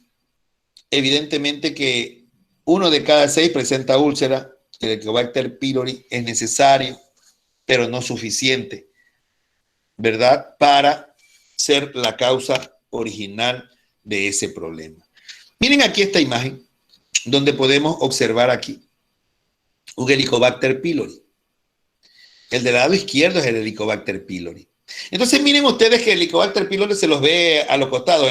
evidentemente que 1 de cada 6 presenta úlcera. El Helicobacter pylori es necesario, pero no suficiente, ¿verdad? Para ser la causa original de ese problema. Miren aquí esta imagen, donde podemos observar aquí un Helicobacter pylori. El del lado izquierdo es el Helicobacter pylori. Entonces miren ustedes que el Helicobacter pylori se los ve a los costados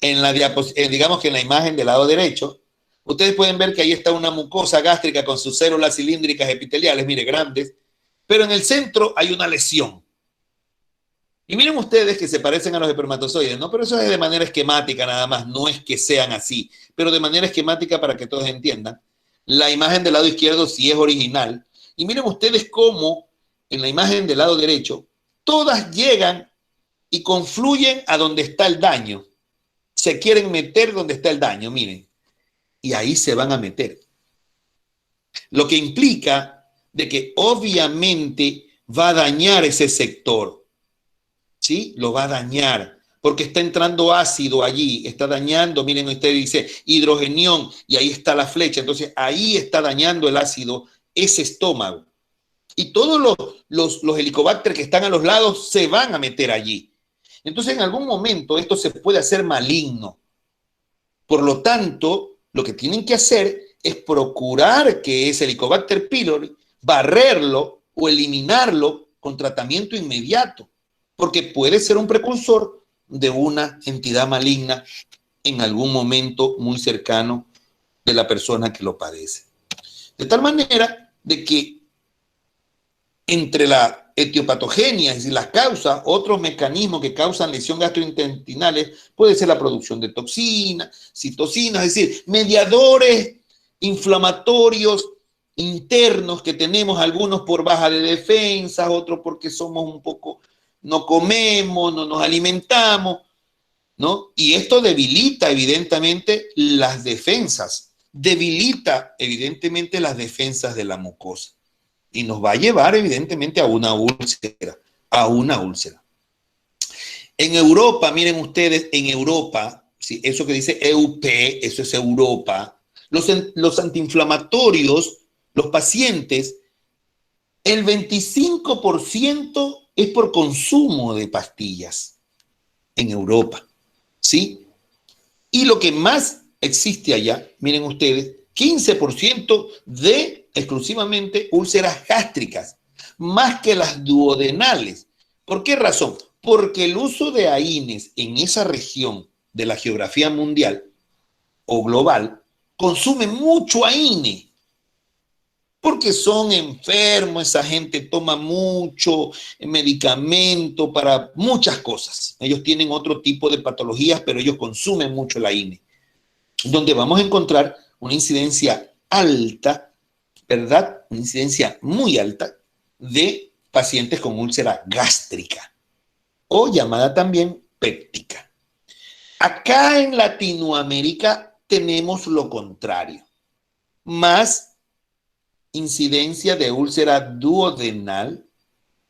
digamos que en la imagen del lado derecho. Ustedes pueden ver que ahí está una mucosa gástrica con sus células cilíndricas epiteliales, mire, grandes, pero en el centro hay una lesión. Y miren ustedes que se parecen a los espermatozoides, ¿no? Pero eso es de manera esquemática nada más, no es que sean así, pero de manera esquemática para que todos entiendan. La imagen del lado izquierdo sí es original. Y miren ustedes cómo en la imagen del lado derecho, todas llegan y confluyen a donde está el daño. Se quieren meter donde está el daño, miren. Y ahí se van a meter. Lo que implica de que obviamente va a dañar ese sector. ¿Sí? Lo va a dañar. Porque está entrando ácido allí. Está dañando, miren, usted dice hidrogenión y ahí está la flecha. Entonces ahí está dañando el ácido ese estómago. Y todos los helicobacter que están a los lados se van a meter allí. Entonces en algún momento esto se puede hacer maligno. Por lo tanto, lo que tienen que hacer es procurar que ese Helicobacter pylori, barrerlo o eliminarlo con tratamiento inmediato, porque puede ser un precursor de una entidad maligna en algún momento muy cercano de la persona que lo padece. De tal manera de que entre la etiopatogenia, es decir, las causas, otros mecanismos que causan lesión gastrointestinales, puede ser la producción de toxinas, citocinas, es decir, mediadores inflamatorios internos que tenemos, algunos por baja de defensas, otros porque somos un poco, no comemos, no nos alimentamos, ¿no? Y esto debilita evidentemente las defensas, debilita evidentemente las defensas de la mucosa. Y nos va a llevar evidentemente a una úlcera, En Europa, miren ustedes, en Europa, ¿sí? Eso que dice EUP, eso es Europa, los antiinflamatorios, los pacientes, el 25% es por consumo de pastillas en Europa, ¿sí? Y lo que más existe allá, miren ustedes, 15% de exclusivamente úlceras gástricas, más que las duodenales. ¿Por qué razón? Porque el uso de AINES en esa región de la geografía mundial o global consume mucho AINE, porque son enfermos, esa gente toma mucho medicamento para muchas cosas. Ellos tienen otro tipo de patologías, pero ellos consumen mucho la AINE, donde vamos a encontrar una incidencia alta, ¿verdad? Una incidencia muy alta de pacientes con úlcera gástrica o llamada también péptica. Acá en Latinoamérica tenemos lo contrario, más incidencia de úlcera duodenal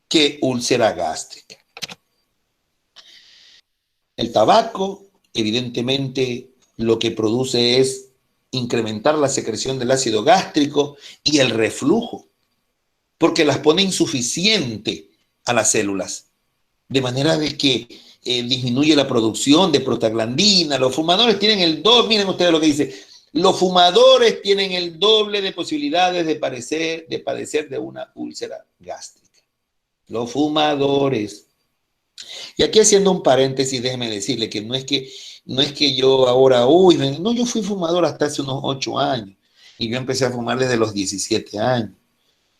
que úlcera gástrica. El tabaco, evidentemente, lo que produce es incrementar la secreción del ácido gástrico y el reflujo, porque las pone insuficiente a las células, de manera de que disminuye la producción de prostaglandina. Los fumadores tienen el doble, miren ustedes lo que dice, los fumadores tienen el doble de posibilidades de padecer de una úlcera gástrica. Los fumadores. Y aquí haciendo un paréntesis, déjeme decirle que no es que yo ahora, no, yo fui fumador hasta hace unos 8 años y yo empecé a fumar desde los 17 años.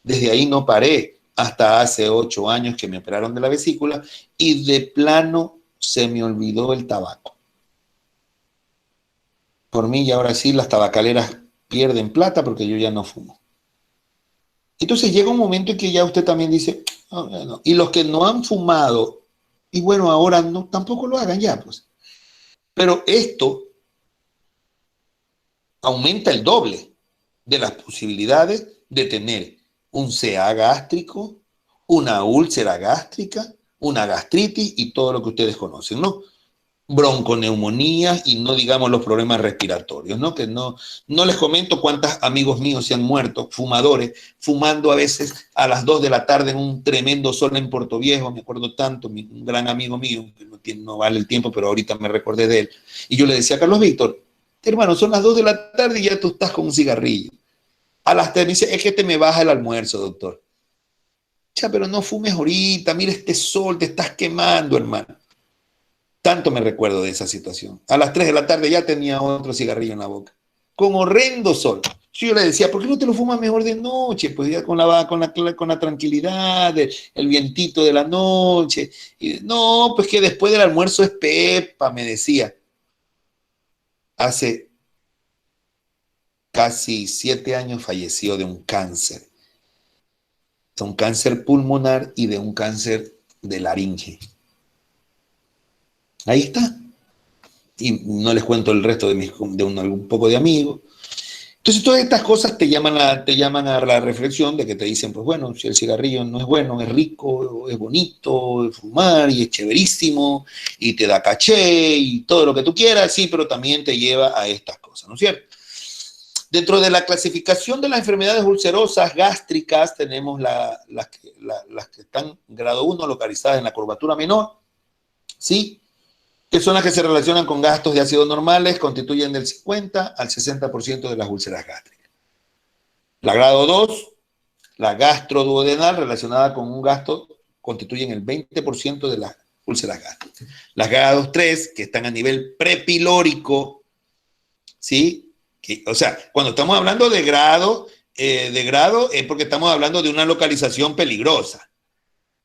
Desde ahí no paré hasta hace 8 años que me operaron de la vesícula y de plano se me olvidó el tabaco. Por mí y ahora sí las tabacaleras pierden plata porque yo ya no fumo. Entonces llega un momento en que ya usted también dice, "Oh, ya no". Y los que no han fumado, y bueno, ahora no, tampoco lo hagan ya, pues. Pero esto aumenta el doble de las posibilidades de tener un CA gástrico, una úlcera gástrica, una gastritis y todo lo que ustedes conocen, ¿no? Bronconeumonías y no digamos los problemas respiratorios, ¿no? Que no les comento cuántos amigos míos se han muerto, fumadores, fumando a veces a las 2 de la tarde en un tremendo sol en Puerto Viejo, me acuerdo tanto, un gran amigo mío, que no vale el tiempo, pero ahorita me recordé de él, y yo le decía a Carlos Víctor, hermano, son las 2 de la tarde y ya tú estás con un cigarrillo. A las 3 me dice, es que te me baja el almuerzo, doctor. Ya, pero no fumes ahorita, mira este sol, te estás quemando, hermano. Tanto me recuerdo de esa situación. A las 3 de la tarde ya tenía otro cigarrillo en la boca, con horrendo sol. Yo le decía, ¿por qué no te lo fumas mejor de noche? Pues ya con la tranquilidad, el vientito de la noche. Y, no, pues que después del almuerzo es pepa, me decía. Hace casi 7 años falleció de un cáncer pulmonar y de un cáncer de laringe. Ahí está. Y no les cuento el resto de un poco de amigos. Entonces todas estas cosas te llaman a la reflexión de que te dicen, pues bueno, si el cigarrillo no es bueno, es rico, es bonito, es fumar y es chéverísimo y te da caché y todo lo que tú quieras, sí, pero también te lleva a estas cosas, ¿no es cierto? Dentro de la clasificación de las enfermedades ulcerosas gástricas tenemos las que están en grado 1 localizadas en la curvatura menor, ¿sí? Que son las que se relacionan con gastos de ácido normales, constituyen del 50 al 60% de las úlceras gástricas. La grado 2, la gastroduodenal, relacionada con un gasto, constituyen el 20% de las úlceras gástricas. Las grados 3, que están a nivel prepilórico, ¿sí? O sea, cuando estamos hablando de grado es porque estamos hablando de una localización peligrosa.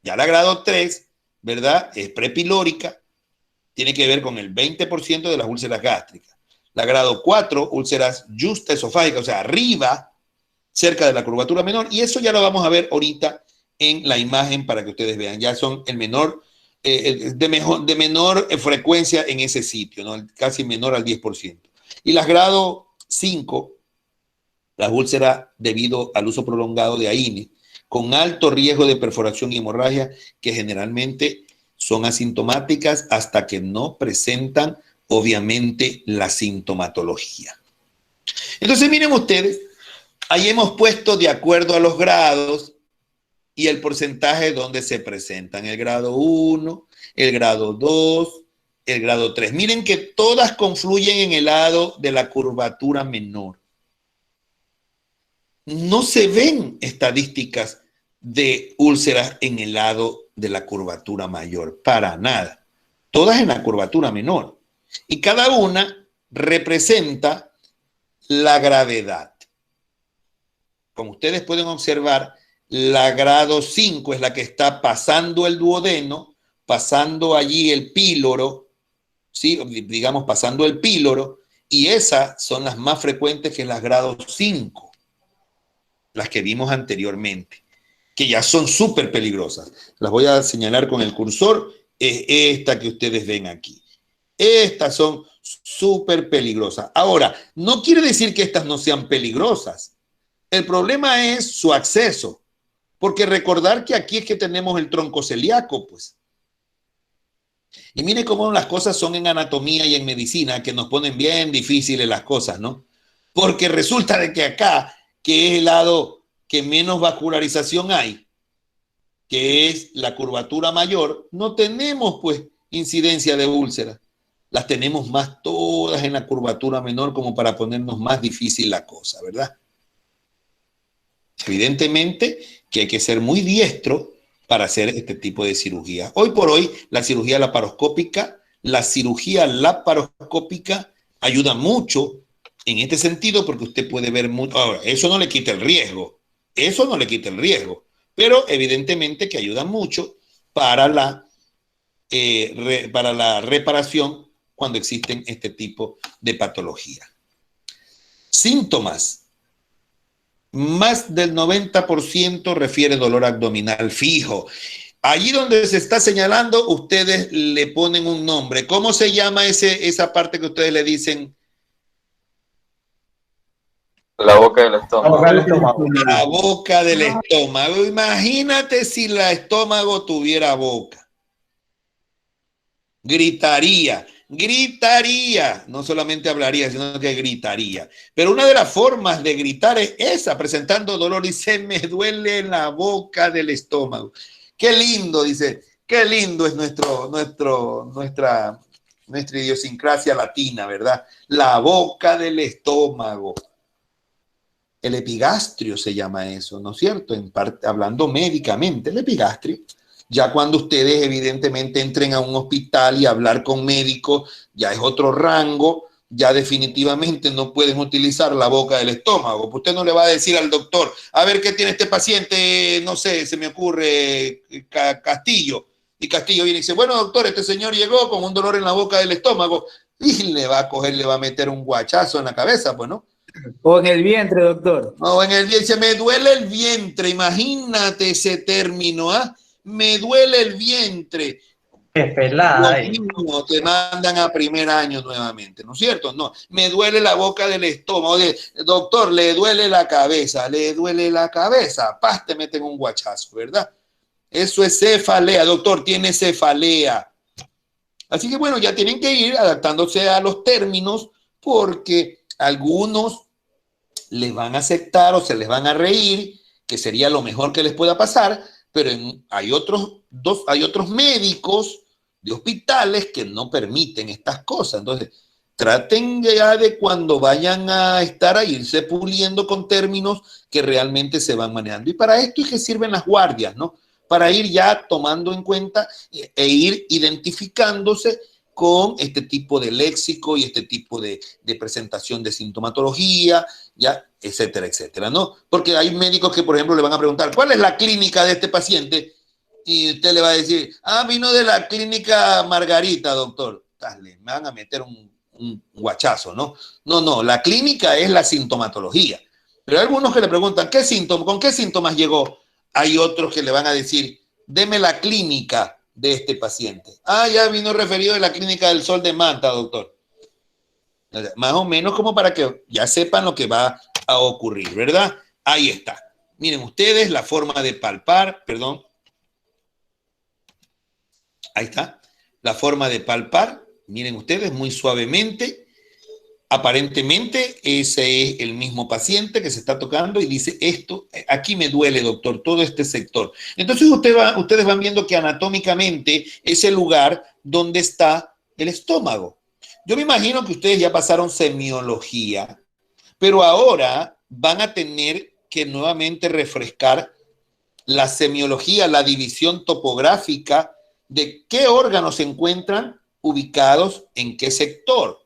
Ya la grado 3, ¿verdad? Es prepilórica, tiene que ver con el 20% de las úlceras gástricas. La grado 4, úlceras justaesofágicas, o sea, arriba, cerca de la curvatura menor, y eso ya lo vamos a ver ahorita en la imagen para que ustedes vean. Ya son el menor, de menor frecuencia en ese sitio, ¿no? Casi menor al 10%. Y las grado 5, las úlceras debido al uso prolongado de AINE, con alto riesgo de perforación y hemorragia, que generalmente son asintomáticas hasta que no presentan, obviamente, la sintomatología. Entonces, miren ustedes, ahí hemos puesto de acuerdo a los grados y el porcentaje donde se presentan. El grado 1, el grado 2, el grado 3. Miren que todas confluyen en el lado de la curvatura menor. No se ven estadísticas de úlceras en el lado de la curvatura mayor, para nada. Todas en la curvatura menor. Y cada una representa la gravedad. Como ustedes pueden observar, la grado 5 es la que está pasando el duodeno, pasando allí el píloro, ¿sí? Digamos pasando el píloro, y esas son las más frecuentes que las grados 5, las que vimos anteriormente, que ya son súper peligrosas. Las voy a señalar con el cursor, es esta que ustedes ven aquí. Estas son súper peligrosas. Ahora, no quiere decir que estas no sean peligrosas. El problema es su acceso, porque recordar que aquí es que tenemos el tronco celíaco, pues. Y mire cómo las cosas son en anatomía y en medicina, que nos ponen bien difíciles las cosas, ¿no? Porque resulta de que acá, que es el lado que menos vascularización hay, que es la curvatura mayor, no tenemos pues incidencia de úlceras. Las tenemos más todas en la curvatura menor como para ponernos más difícil la cosa, ¿verdad? Evidentemente que hay que ser muy diestro para hacer este tipo de cirugía. Hoy por hoy, la cirugía laparoscópica ayuda mucho en este sentido porque usted puede ver mucho. Ahora, eso no le quita el riesgo. Eso no le quita el riesgo. Pero evidentemente que ayuda mucho para la reparación cuando existen este tipo de patología. Síntomas. Más del 90% refiere dolor abdominal fijo. Allí donde se está señalando, ustedes le ponen un nombre. ¿Cómo se llama esa parte que ustedes le dicen? La boca del estómago. La boca del estómago. Imagínate si el estómago tuviera boca. Gritaría. Gritaría, no solamente hablaría, sino que gritaría. Pero una de las formas de gritar es esa, presentando dolor y se me duele la boca del estómago. Qué lindo, dice, qué lindo es nuestra idiosincrasia latina, ¿verdad? La boca del estómago. El epigastrio se llama eso, ¿no es cierto? En parte, hablando médicamente, el epigastrio. Ya cuando ustedes evidentemente entren a un hospital y hablar con médicos, ya es otro rango, ya definitivamente no pueden utilizar la boca del estómago. Usted no le va a decir al doctor, a ver qué tiene este paciente, no sé, se me ocurre Castillo. Y Castillo viene y dice, bueno doctor, este señor llegó con un dolor en la boca del estómago y le va a coger, le va a meter un guachazo en la cabeza, pues, ¿no? O en el vientre, doctor. No, en el vientre, me duele el vientre, imagínate ese término, ¿ah? Me duele el vientre. Qué pelada. Los niños te mandan a primer año nuevamente, ¿no es cierto? No, me duele la boca del estómago. Doctor, le duele la cabeza, paz, te meten un guachazo, ¿verdad? Eso es cefalea, doctor, tiene cefalea. Así que bueno, ya tienen que ir adaptándose a los términos porque algunos les van a aceptar o se les van a reír, que sería lo mejor que les pueda pasar, pero hay otros médicos de hospitales que no permiten estas cosas. Entonces, traten ya de cuando vayan a estar a irse puliendo con términos que realmente se van manejando. Y para esto es que sirven las guardias, ¿no? Para ir ya tomando en cuenta e ir identificándose con este tipo de léxico y este tipo de presentación de sintomatología, ya, etcétera, etcétera, ¿no? Porque hay médicos que, por ejemplo, le van a preguntar, ¿cuál es la clínica de este paciente? Y usted le va a decir, vino de la clínica Margarita, doctor. Me van a meter un guachazo, ¿no? No, la clínica es la sintomatología. Pero hay algunos que le preguntan, ¿con qué síntomas llegó? Hay otros que le van a decir, deme la clínica de este paciente. Ya vino referido de la clínica del Sol de Manta, doctor. Más o menos como para que ya sepan lo que va a ocurrir, ¿verdad? Ahí está. Miren ustedes la forma de palpar, perdón. Ahí está. La forma de palpar, miren ustedes, muy suavemente. Aparentemente ese es el mismo paciente que se está tocando y dice esto, aquí me duele, doctor, todo este sector. Entonces ustedes van viendo que anatómicamente es el lugar donde está el estómago. Yo me imagino que ustedes ya pasaron semiología, pero ahora van a tener que nuevamente refrescar la semiología, la división topográfica de qué órganos se encuentran ubicados en qué sector,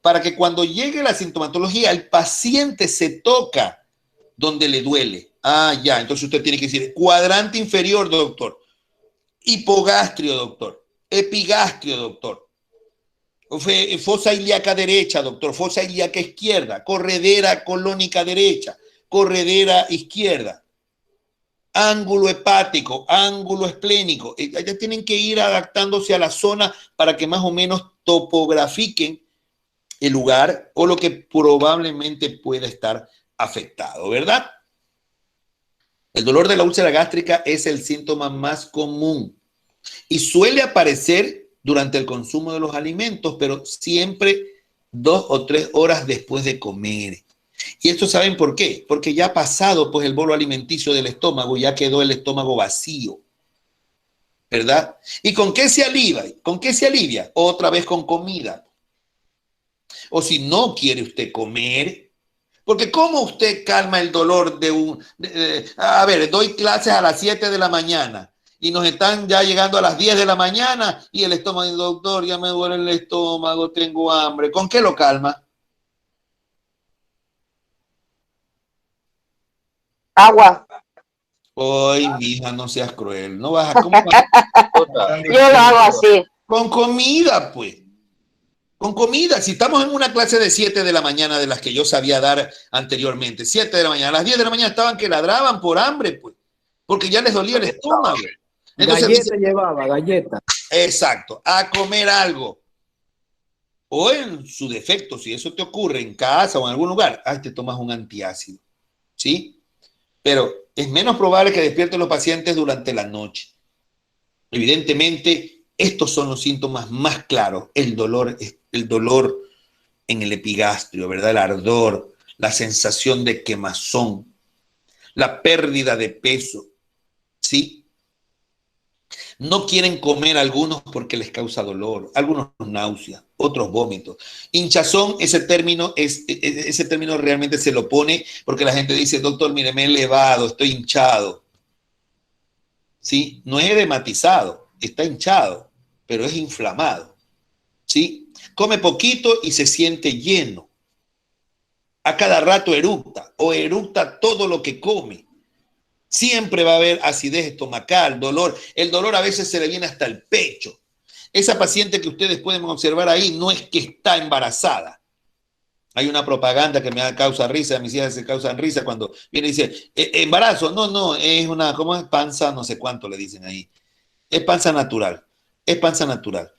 para que cuando llegue la sintomatología el paciente se toca donde le duele. Ya, entonces usted tiene que decir cuadrante inferior, doctor, hipogastrio, doctor, epigastrio, doctor, fosa ilíaca derecha, doctor, fosa ilíaca izquierda, corredera colónica derecha, corredera izquierda, ángulo hepático, ángulo esplénico. Ya tienen que ir adaptándose a la zona para que más o menos topografiquen el lugar o lo que probablemente pueda estar afectado, ¿verdad? El dolor de la úlcera gástrica es el síntoma más común y suele aparecer durante el consumo de los alimentos, pero siempre 2 o 3 horas después de comer. Y esto, ¿saben por qué? Porque ya ha pasado pues el bolo alimenticio del estómago, ya quedó el estómago vacío, ¿verdad? ¿Y con qué se alivia? ¿Con qué se alivia? Otra vez con comida. O si no quiere usted comer, porque ¿cómo usted calma el dolor a ver, doy clases a las 7 de la mañana y nos están ya llegando a las 10 de la mañana y el estómago, doctor, ya me duele el estómago, tengo hambre. ¿Con qué lo calma? Agua. Ay, mija, no seas cruel. No vas a... ¿Cómo vas Yo lo hago así. Con comida, pues. Con comida. Si estamos en una clase de 7 de la mañana de las que yo sabía dar anteriormente, 7 de la mañana, a las 10 de la mañana estaban que ladraban por hambre, pues, porque ya les dolía el estómago. Entonces, Galleta llevaba, galleta. exacto, a comer algo. O en su defecto, si eso te ocurre en casa o en algún lugar, te tomas un antiácido, ¿sí? Pero es menos probable que despierten los pacientes durante la noche. Evidentemente, estos son los síntomas más claros. El dolor en el epigastrio, ¿verdad? El ardor, la sensación de quemazón, la pérdida de peso, ¿sí? No quieren comer algunos porque les causa dolor, algunos náuseas, otros vómitos. Hinchazón, ese término realmente se lo pone porque la gente dice, doctor, mire, me he elevado, estoy hinchado. ¿Sí? No es edematizado, está hinchado, pero es inflamado. ¿Sí? Come poquito y se siente lleno. A cada rato eructa o eructa todo lo que come. Siempre va a haber acidez estomacal, dolor. El dolor a veces se le viene hasta el pecho. Esa paciente que ustedes pueden observar ahí no es que está embarazada. Hay una propaganda que me causa risa, mis hijas se causan risa cuando viene y dice, embarazo, no, es una, ¿cómo es? Panza, no sé cuánto le dicen ahí. Es panza natural, es panza natural.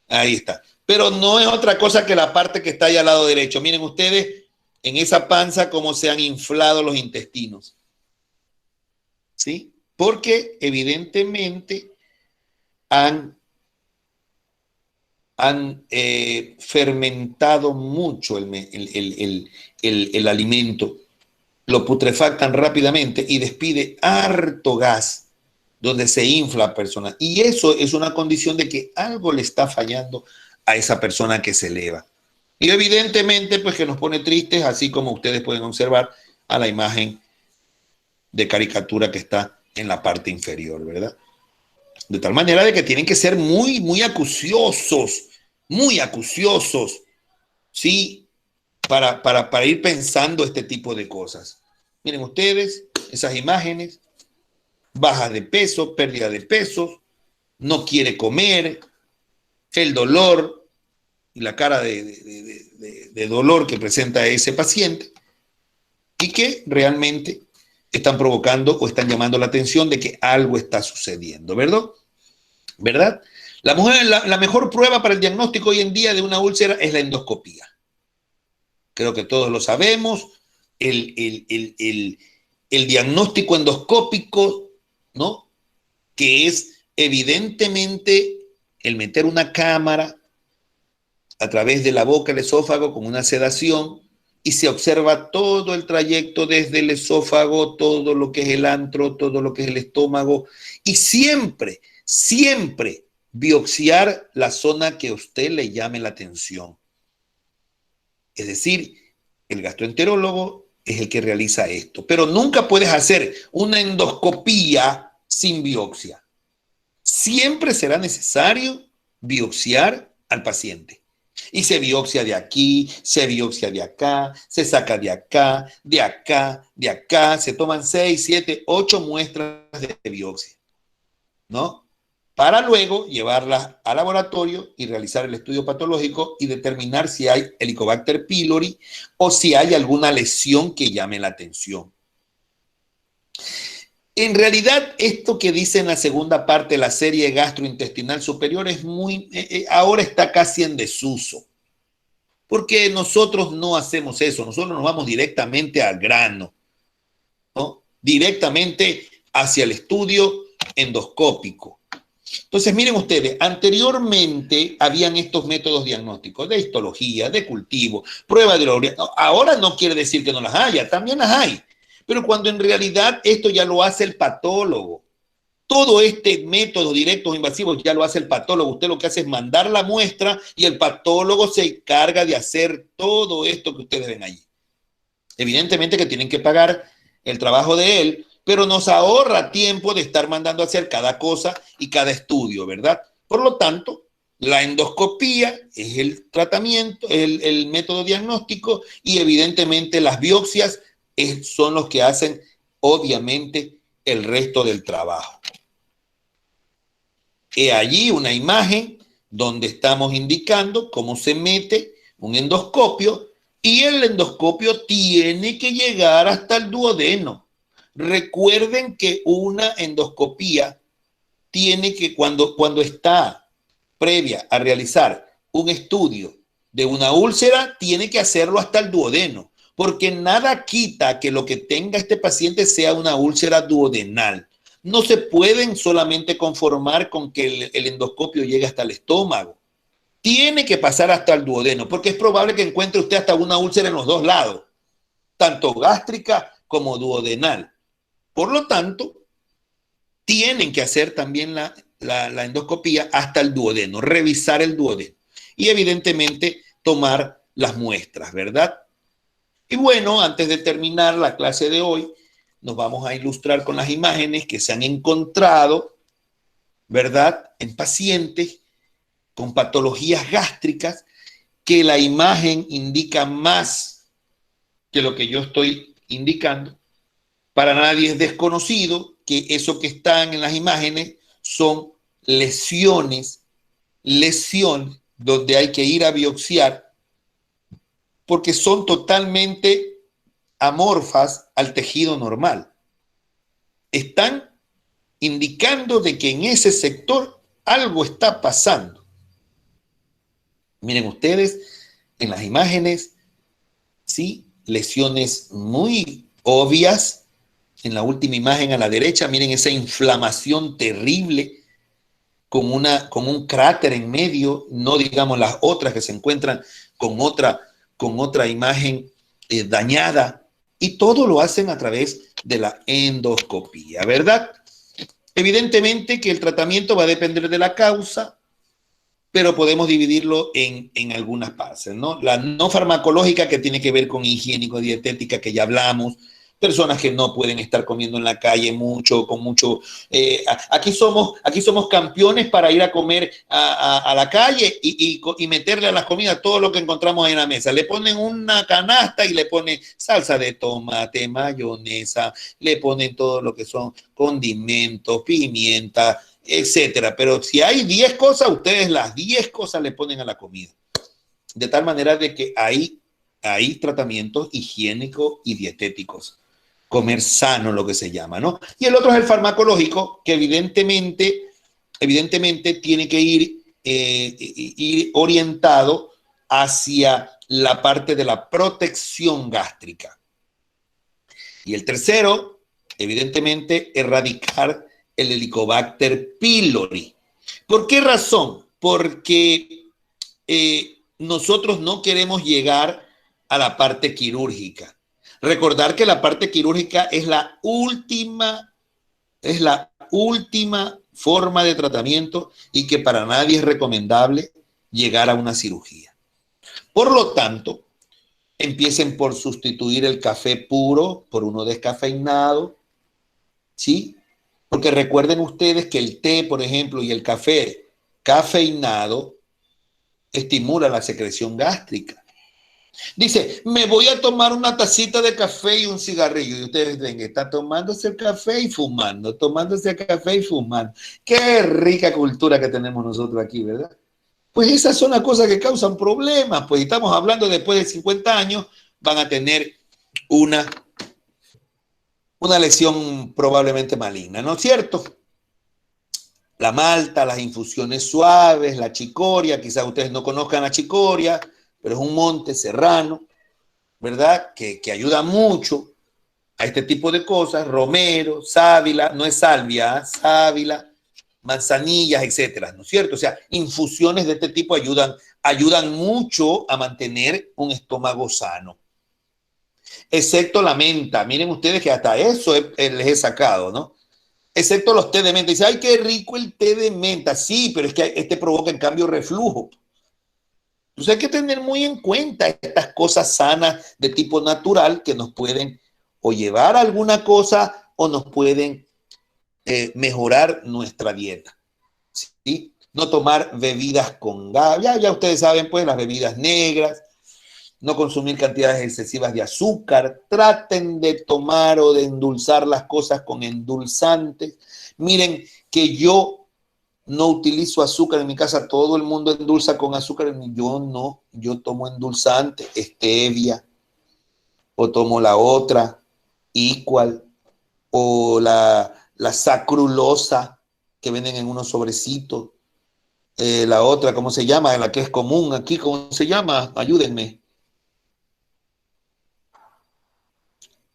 Ahí está. Pero no es otra cosa que la parte que está ahí al lado derecho. Miren ustedes, en esa panza cómo se han inflado los intestinos. ¿Sí? Porque evidentemente han fermentado mucho el alimento, lo putrefactan rápidamente y despide harto gas donde se infla la persona. Y eso es una condición de que algo le está fallando a esa persona que se eleva. Y evidentemente, pues que nos pone tristes, así como ustedes pueden observar a la imagen de caricatura que está en la parte inferior, ¿verdad? De tal manera de que tienen que ser muy acuciosos, ¿sí? Para ir pensando este tipo de cosas. Miren ustedes esas imágenes, baja de peso, pérdida de peso, no quiere comer, el dolor y la cara de dolor que presenta ese paciente y que realmente están provocando o están llamando la atención de que algo está sucediendo, ¿verdad? La mejor prueba para el diagnóstico hoy en día de una úlcera es la endoscopía. Creo que todos lo sabemos. El diagnóstico endoscópico, ¿no? Que es evidentemente el meter una cámara a través de la boca, el esófago, con una sedación, y se observa todo el trayecto desde el esófago, todo lo que es el antro, todo lo que es el estómago, y siempre biopsiar la zona que a usted le llame la atención. Es decir, el gastroenterólogo es el que realiza esto, pero nunca puedes hacer una endoscopía sin biopsia. Siempre será necesario biopsiar al paciente. Y se biopsia de aquí, se biopsia de acá, se saca de acá, de acá, de acá. Se toman 6, 7, 8 muestras de biopsia, ¿no? Para luego llevarlas al laboratorio y realizar el estudio patológico y determinar si hay Helicobacter pylori o si hay alguna lesión que llame la atención. En realidad, esto que dice en la segunda parte de la serie gastrointestinal superior es ahora está casi en desuso, porque nosotros no hacemos eso, nosotros nos vamos directamente al grano, ¿no? Directamente hacia el estudio endoscópico. Entonces, miren ustedes, anteriormente habían estos métodos diagnósticos de histología, de cultivo, prueba de la orina. Ahora no quiere decir que no las haya, también las hay. Pero cuando en realidad esto ya lo hace el patólogo. Todo este método directos invasivos ya lo hace el patólogo. Usted lo que hace es mandar la muestra y el patólogo se encarga de hacer todo esto que ustedes ven allí. Evidentemente que tienen que pagar el trabajo de él, pero nos ahorra tiempo de estar mandando a hacer cada cosa y cada estudio, ¿verdad? Por lo tanto, la endoscopía es el tratamiento, el método diagnóstico y evidentemente las biopsias son los que hacen, obviamente, el resto del trabajo. He allí una imagen donde estamos indicando cómo se mete un endoscopio, y el endoscopio tiene que llegar hasta el duodeno. Recuerden que una endoscopía tiene que, cuando está previa a realizar un estudio de una úlcera, tiene que hacerlo hasta el duodeno, porque nada quita que lo que tenga este paciente sea una úlcera duodenal. No se pueden solamente conformar con que el endoscopio llegue hasta el estómago. Tiene que pasar hasta el duodeno, porque es probable que encuentre usted hasta una úlcera en los dos lados, tanto gástrica como duodenal. Por lo tanto, tienen que hacer también la endoscopía hasta el duodeno, revisar el duodeno y evidentemente tomar las muestras, ¿verdad? Y bueno, antes de terminar la clase de hoy, nos vamos a ilustrar con las imágenes que se han encontrado, ¿verdad?, en pacientes con patologías gástricas, que la imagen indica más que lo que yo estoy indicando. Para nadie es desconocido que eso que están en las imágenes son lesiones donde hay que ir a biopsiar, porque son totalmente amorfas al tejido normal. Están indicando de que en ese sector algo está pasando. Miren ustedes en las imágenes, sí, lesiones muy obvias. En la última imagen a la derecha, miren esa inflamación terrible con un cráter en medio, no digamos las otras que se encuentran con otra imagen dañada, y todo lo hacen a través de la endoscopía, ¿verdad? Evidentemente que el tratamiento va a depender de la causa, pero podemos dividirlo en algunas partes, ¿no? La no farmacológica, que tiene que ver con higiénico-dietética, que ya hablamos, personas que no pueden estar comiendo en la calle mucho, con mucho... aquí somos campeones para ir a comer a la calle y meterle a las comidas todo lo que encontramos en la mesa. Le ponen una canasta y le ponen salsa de tomate, mayonesa, le ponen todo lo que son condimentos, pimienta, etcétera. Pero si hay 10 cosas, ustedes las 10 cosas le ponen a la comida. De tal manera de que hay tratamientos higiénicos y dietéticos. Comer sano, lo que se llama, ¿no? Y el otro es el farmacológico, que evidentemente tiene que ir orientado hacia la parte de la protección gástrica. Y el tercero, evidentemente, erradicar el Helicobacter pylori. ¿Por qué razón? Porque nosotros no queremos llegar a la parte quirúrgica. Recordar que la parte quirúrgica es la última forma de tratamiento y que para nadie es recomendable llegar a una cirugía. Por lo tanto, empiecen por sustituir el café puro por uno descafeinado, ¿sí? Porque recuerden ustedes que el té, por ejemplo, y el café cafeinado estimula la secreción gástrica. Dice, me voy a tomar una tacita de café y un cigarrillo. Y ustedes ven que está tomándose el café y fumando, tomándose el café y fumando. Qué rica cultura que tenemos nosotros aquí, ¿verdad? Pues esas son las cosas que causan problemas. Pues estamos hablando después de 50 años, van a tener una lesión probablemente maligna, ¿no es cierto? La malta, las infusiones suaves, la chicoria, quizás ustedes no conozcan la chicoria, pero es un monte serrano, ¿verdad? Que ayuda mucho a este tipo de cosas. Romero, sábila, no es salvia, sábila, manzanillas, etcétera, ¿no es cierto? O sea, infusiones de este tipo ayudan mucho a mantener un estómago sano. Excepto la menta. Miren ustedes que hasta eso les he sacado, ¿no? Excepto los té de menta. Dice, ay, qué rico el té de menta. Sí, pero es que este provoca en cambio reflujo. Entonces hay que tener muy en cuenta estas cosas sanas de tipo natural que nos pueden o llevar a alguna cosa o nos pueden mejorar nuestra dieta, ¿sí? No tomar bebidas con gas, ya ustedes saben, pues, las bebidas negras, no consumir cantidades excesivas de azúcar, traten de tomar o de endulzar las cosas con endulzantes. Miren que yo no utilizo azúcar en mi casa, todo el mundo endulza con azúcar, yo no, yo tomo endulzante, stevia, o tomo la otra, Equal, o la sacrulosa que venden en unos sobrecitos, la otra, ¿cómo se llama? La que es común aquí, ¿cómo se llama? Ayúdenme.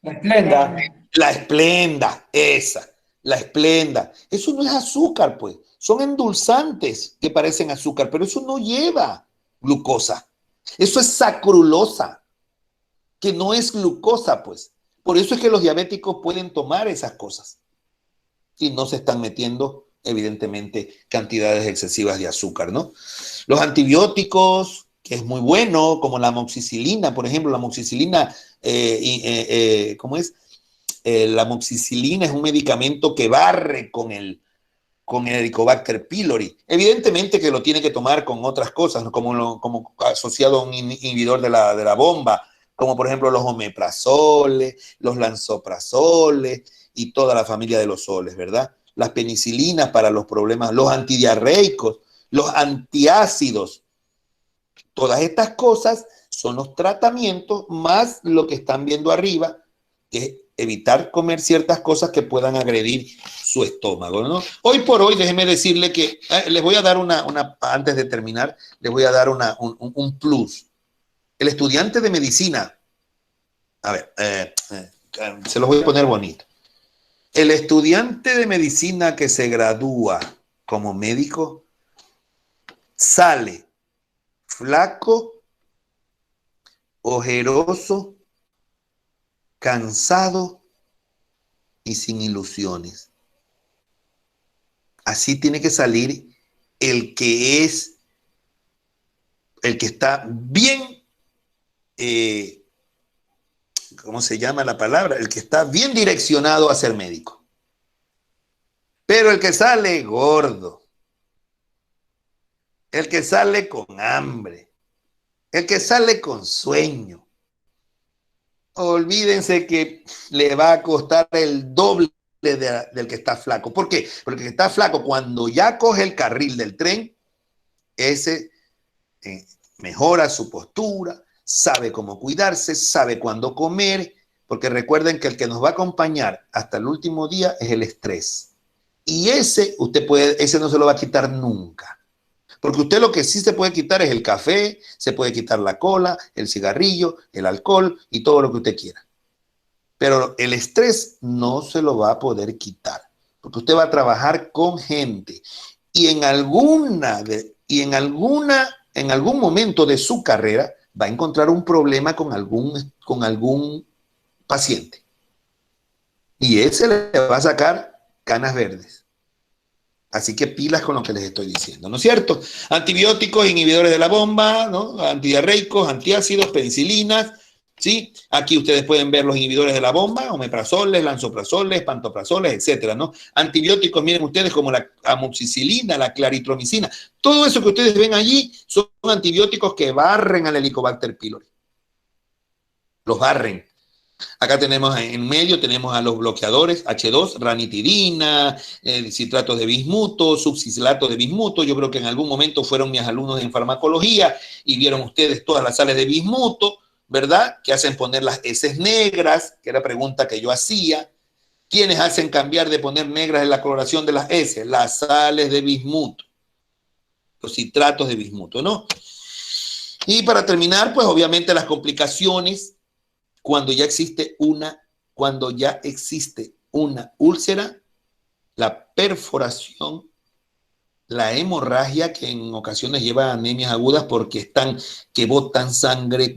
La Esplenda. La Esplenda, esa, la Esplenda. Eso no es azúcar, pues. Son endulzantes que parecen azúcar, pero eso no lleva glucosa. Eso es sacrulosa, que no es glucosa, pues. Por eso es que los diabéticos pueden tomar esas cosas y no se están metiendo, evidentemente, cantidades excesivas de azúcar, ¿no? Los antibióticos, que es muy bueno, como la amoxicilina, por ejemplo, la amoxicilina, ¿cómo es? La amoxicilina es un medicamento que barre con el Helicobacter pylori. Evidentemente que lo tiene que tomar con otras cosas, ¿no? como asociado a un inhibidor de la bomba, como por ejemplo los omeprazoles, los lansoprazoles y toda la familia de los soles, ¿verdad? Las penicilinas para los problemas, los antidiarreicos, los antiácidos. Todas estas cosas son los tratamientos más lo que están viendo arriba, que es evitar comer ciertas cosas que puedan agredir su estómago, ¿no? Hoy por hoy, déjeme decirle que les voy a dar antes de terminar, les voy a dar un plus. El estudiante de medicina, a ver, se los voy a poner bonito. El estudiante de medicina que se gradúa como médico sale flaco, ojeroso, cansado y sin ilusiones. Así tiene que salir el que está bien, ¿cómo se llama la palabra? El que está bien direccionado a ser médico. Pero el que sale gordo, el que sale con hambre, el que sale con sueño, olvídense que le va a costar el doble del que está flaco. ¿Por qué? Porque el que está flaco, cuando ya coge el carril del tren, ese mejora su postura, sabe cómo cuidarse, sabe cuándo comer, porque recuerden que el que nos va a acompañar hasta el último día es el estrés. Y ese no se lo va a quitar nunca. Porque usted lo que sí se puede quitar es el café, se puede quitar la cola, el cigarrillo, el alcohol y todo lo que usted quiera. Pero el estrés no se lo va a poder quitar, porque usted va a trabajar con gente y en algún momento de su carrera va a encontrar un problema con algún paciente. Y ese le va a sacar canas verdes. Así que pilas con lo que les estoy diciendo, ¿no es cierto? Antibióticos, inhibidores de la bomba, ¿no? Antidiarreicos, antiácidos, penicilinas, ¿sí? Aquí ustedes pueden ver los inhibidores de la bomba, omeprazoles, lansoprazoles, pantoprazoles, etcétera, ¿no? Antibióticos, miren ustedes, como la amoxicilina, la claritromicina. Todo eso que ustedes ven allí son antibióticos que barren al Helicobacter pylori. Los barren. Acá tenemos en medio, tenemos a los bloqueadores H2, ranitidina, citratos de bismuto, subcislato de bismuto. Yo creo que en algún momento fueron mis alumnos en farmacología y vieron ustedes todas las sales de bismuto, ¿verdad? Que hacen poner las heces negras, que era la pregunta que yo hacía. ¿Quiénes hacen cambiar de poner negras en la coloración de las heces? Las sales de bismuto, los citratos de bismuto, ¿no? Y para terminar, pues obviamente las complicaciones. Cuando ya existe una úlcera, la perforación, la hemorragia, que en ocasiones lleva a anemias agudas porque que botan sangre,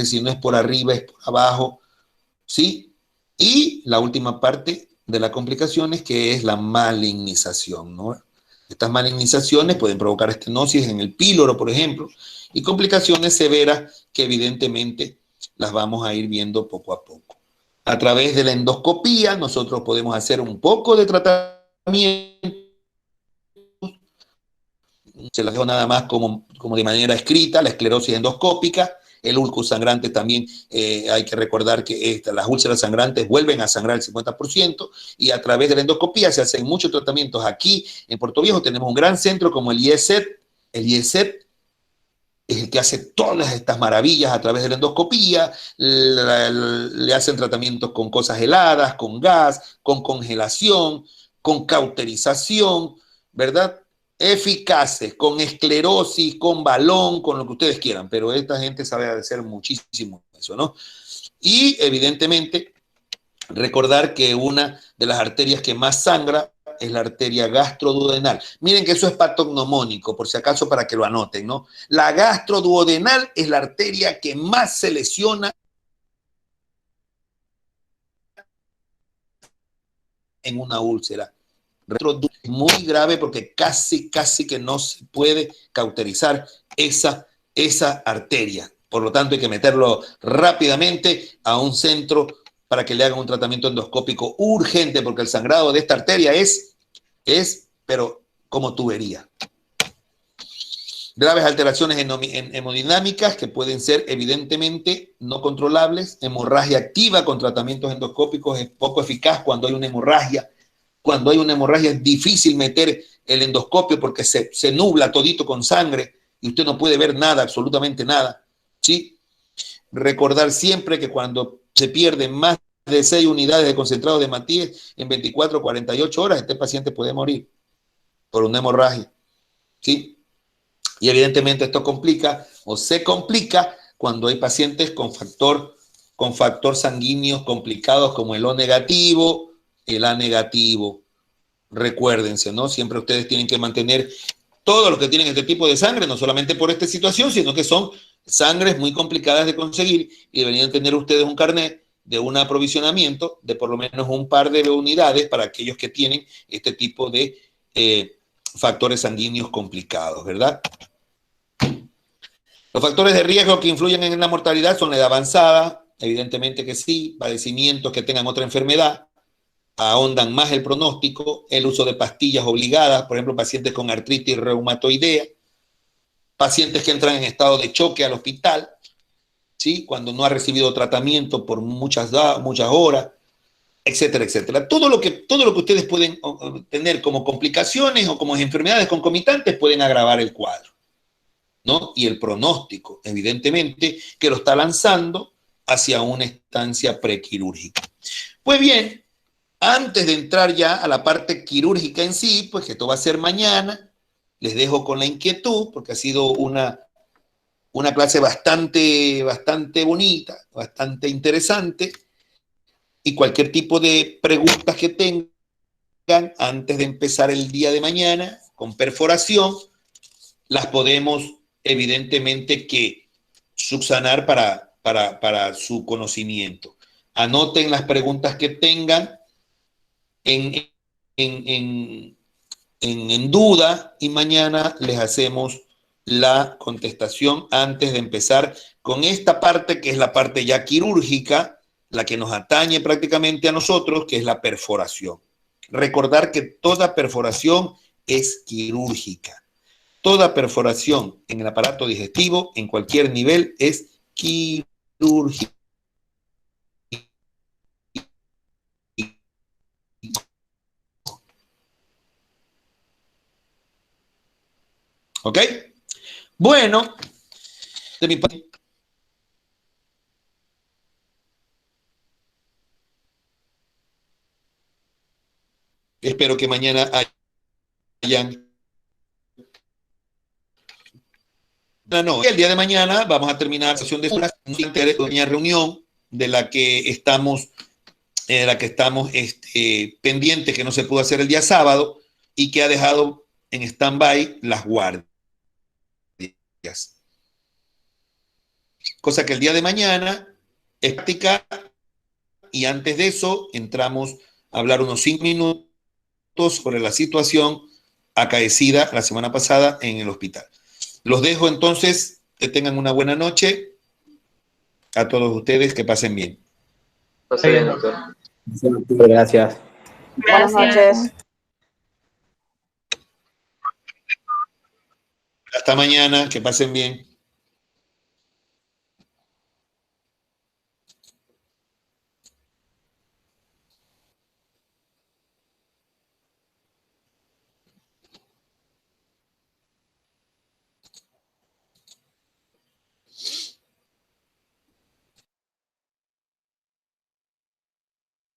si no es por arriba, es por abajo, ¿sí? Y la última parte de la complicación es que es la malignización, ¿no? Estas malignizaciones pueden provocar estenosis en el píloro, por ejemplo, y complicaciones severas que evidentemente las vamos a ir viendo poco a poco. A través de la endoscopía nosotros podemos hacer un poco de tratamiento. Se las dejo nada más como de manera escrita, la esclerosis endoscópica, El ulcus sangrante también hay que recordar que las úlceras sangrantes vuelven a sangrar el 50% y a través de la endoscopía se hacen muchos tratamientos. Aquí en Puerto Viejo tenemos un gran centro como el IESET. El IESET es el que hace todas estas maravillas a través de la endoscopía, le hacen tratamientos con cosas heladas, con gas, con congelación, con cauterización, ¿verdad? Eficaces, con esclerosis, con balón, con lo que ustedes quieran, pero esta gente sabe hacer muchísimo eso, ¿no? Y evidentemente recordar que una de las arterias que más sangra es la arteria gastroduodenal. Miren que eso es patognomónico, por si acaso para que lo anoten, ¿no? La gastroduodenal es la arteria que más se lesiona en una úlcera. Es muy grave porque casi que no se puede cauterizar esa arteria. Por lo tanto, hay que meterlo rápidamente a un centro para que le hagan un tratamiento endoscópico urgente, porque el sangrado de esta arteria es pero como tubería. Graves alteraciones hemodinámicas que pueden ser evidentemente no controlables. Hemorragia activa con tratamientos endoscópicos es poco eficaz cuando hay una hemorragia. Cuando hay una hemorragia es difícil meter el endoscopio porque se nubla todito con sangre y usted no puede ver nada, absolutamente nada, ¿sí? Recordar siempre que cuando se pierden más de 6 unidades de concentrado de hematíes en 24 o 48 horas, este paciente puede morir por una hemorragia, ¿sí? Y evidentemente esto complica o se complica cuando hay pacientes con factor sanguíneo complicados como el O negativo, el A negativo. Recuérdense, ¿no? Siempre ustedes tienen que mantener todos los que tienen este tipo de sangre, no solamente por esta situación, sino que son sangres muy complicadas de conseguir y deberían tener ustedes un carnet de un aprovisionamiento de por lo menos un par de unidades para aquellos que tienen este tipo de factores sanguíneos complicados, ¿verdad? Los factores de riesgo que influyen en la mortalidad son la edad avanzada, evidentemente que sí, padecimientos que tengan otra enfermedad, ahondan más el pronóstico, el uso de pastillas obligadas, por ejemplo, pacientes con artritis reumatoidea, pacientes que entran en estado de choque al hospital, ¿sí? Cuando no ha recibido tratamiento por muchas horas, etcétera, etcétera. Todo lo que ustedes pueden tener como complicaciones o como enfermedades concomitantes pueden agravar el cuadro, ¿no? Y el pronóstico, evidentemente, que lo está lanzando hacia una estancia prequirúrgica. Pues bien, antes de entrar ya a la parte quirúrgica en sí, pues que esto va a ser mañana, les dejo con la inquietud, porque ha sido una clase bastante bonita, bastante interesante, y cualquier tipo de preguntas que tengan antes de empezar el día de mañana con perforación, las podemos evidentemente que subsanar para su conocimiento. Anoten las preguntas que tengan en duda y mañana les hacemos la contestación antes de empezar con esta parte que es la parte ya quirúrgica, la que nos atañe prácticamente a nosotros, que es la perforación. Recordar que toda perforación es quirúrgica. Toda perforación en el aparato digestivo, en cualquier nivel, es quirúrgica. ¿Ok? Bueno, de mi parte. Espero que mañana hayan. No, el día de mañana vamos a terminar la sesión de una reunión de la que estamos, pendientes, que no se pudo hacer el día sábado y que ha dejado en stand-by las guardias. Cosa que el día de mañana es práctica y antes de eso entramos a hablar unos 5 minutos sobre la situación acaecida la semana pasada en el hospital. Los dejo entonces, que tengan una buena noche. A todos ustedes, que pasen bien. Pase bien, doctor. Gracias. Buenas noches. Hasta mañana, que pasen bien.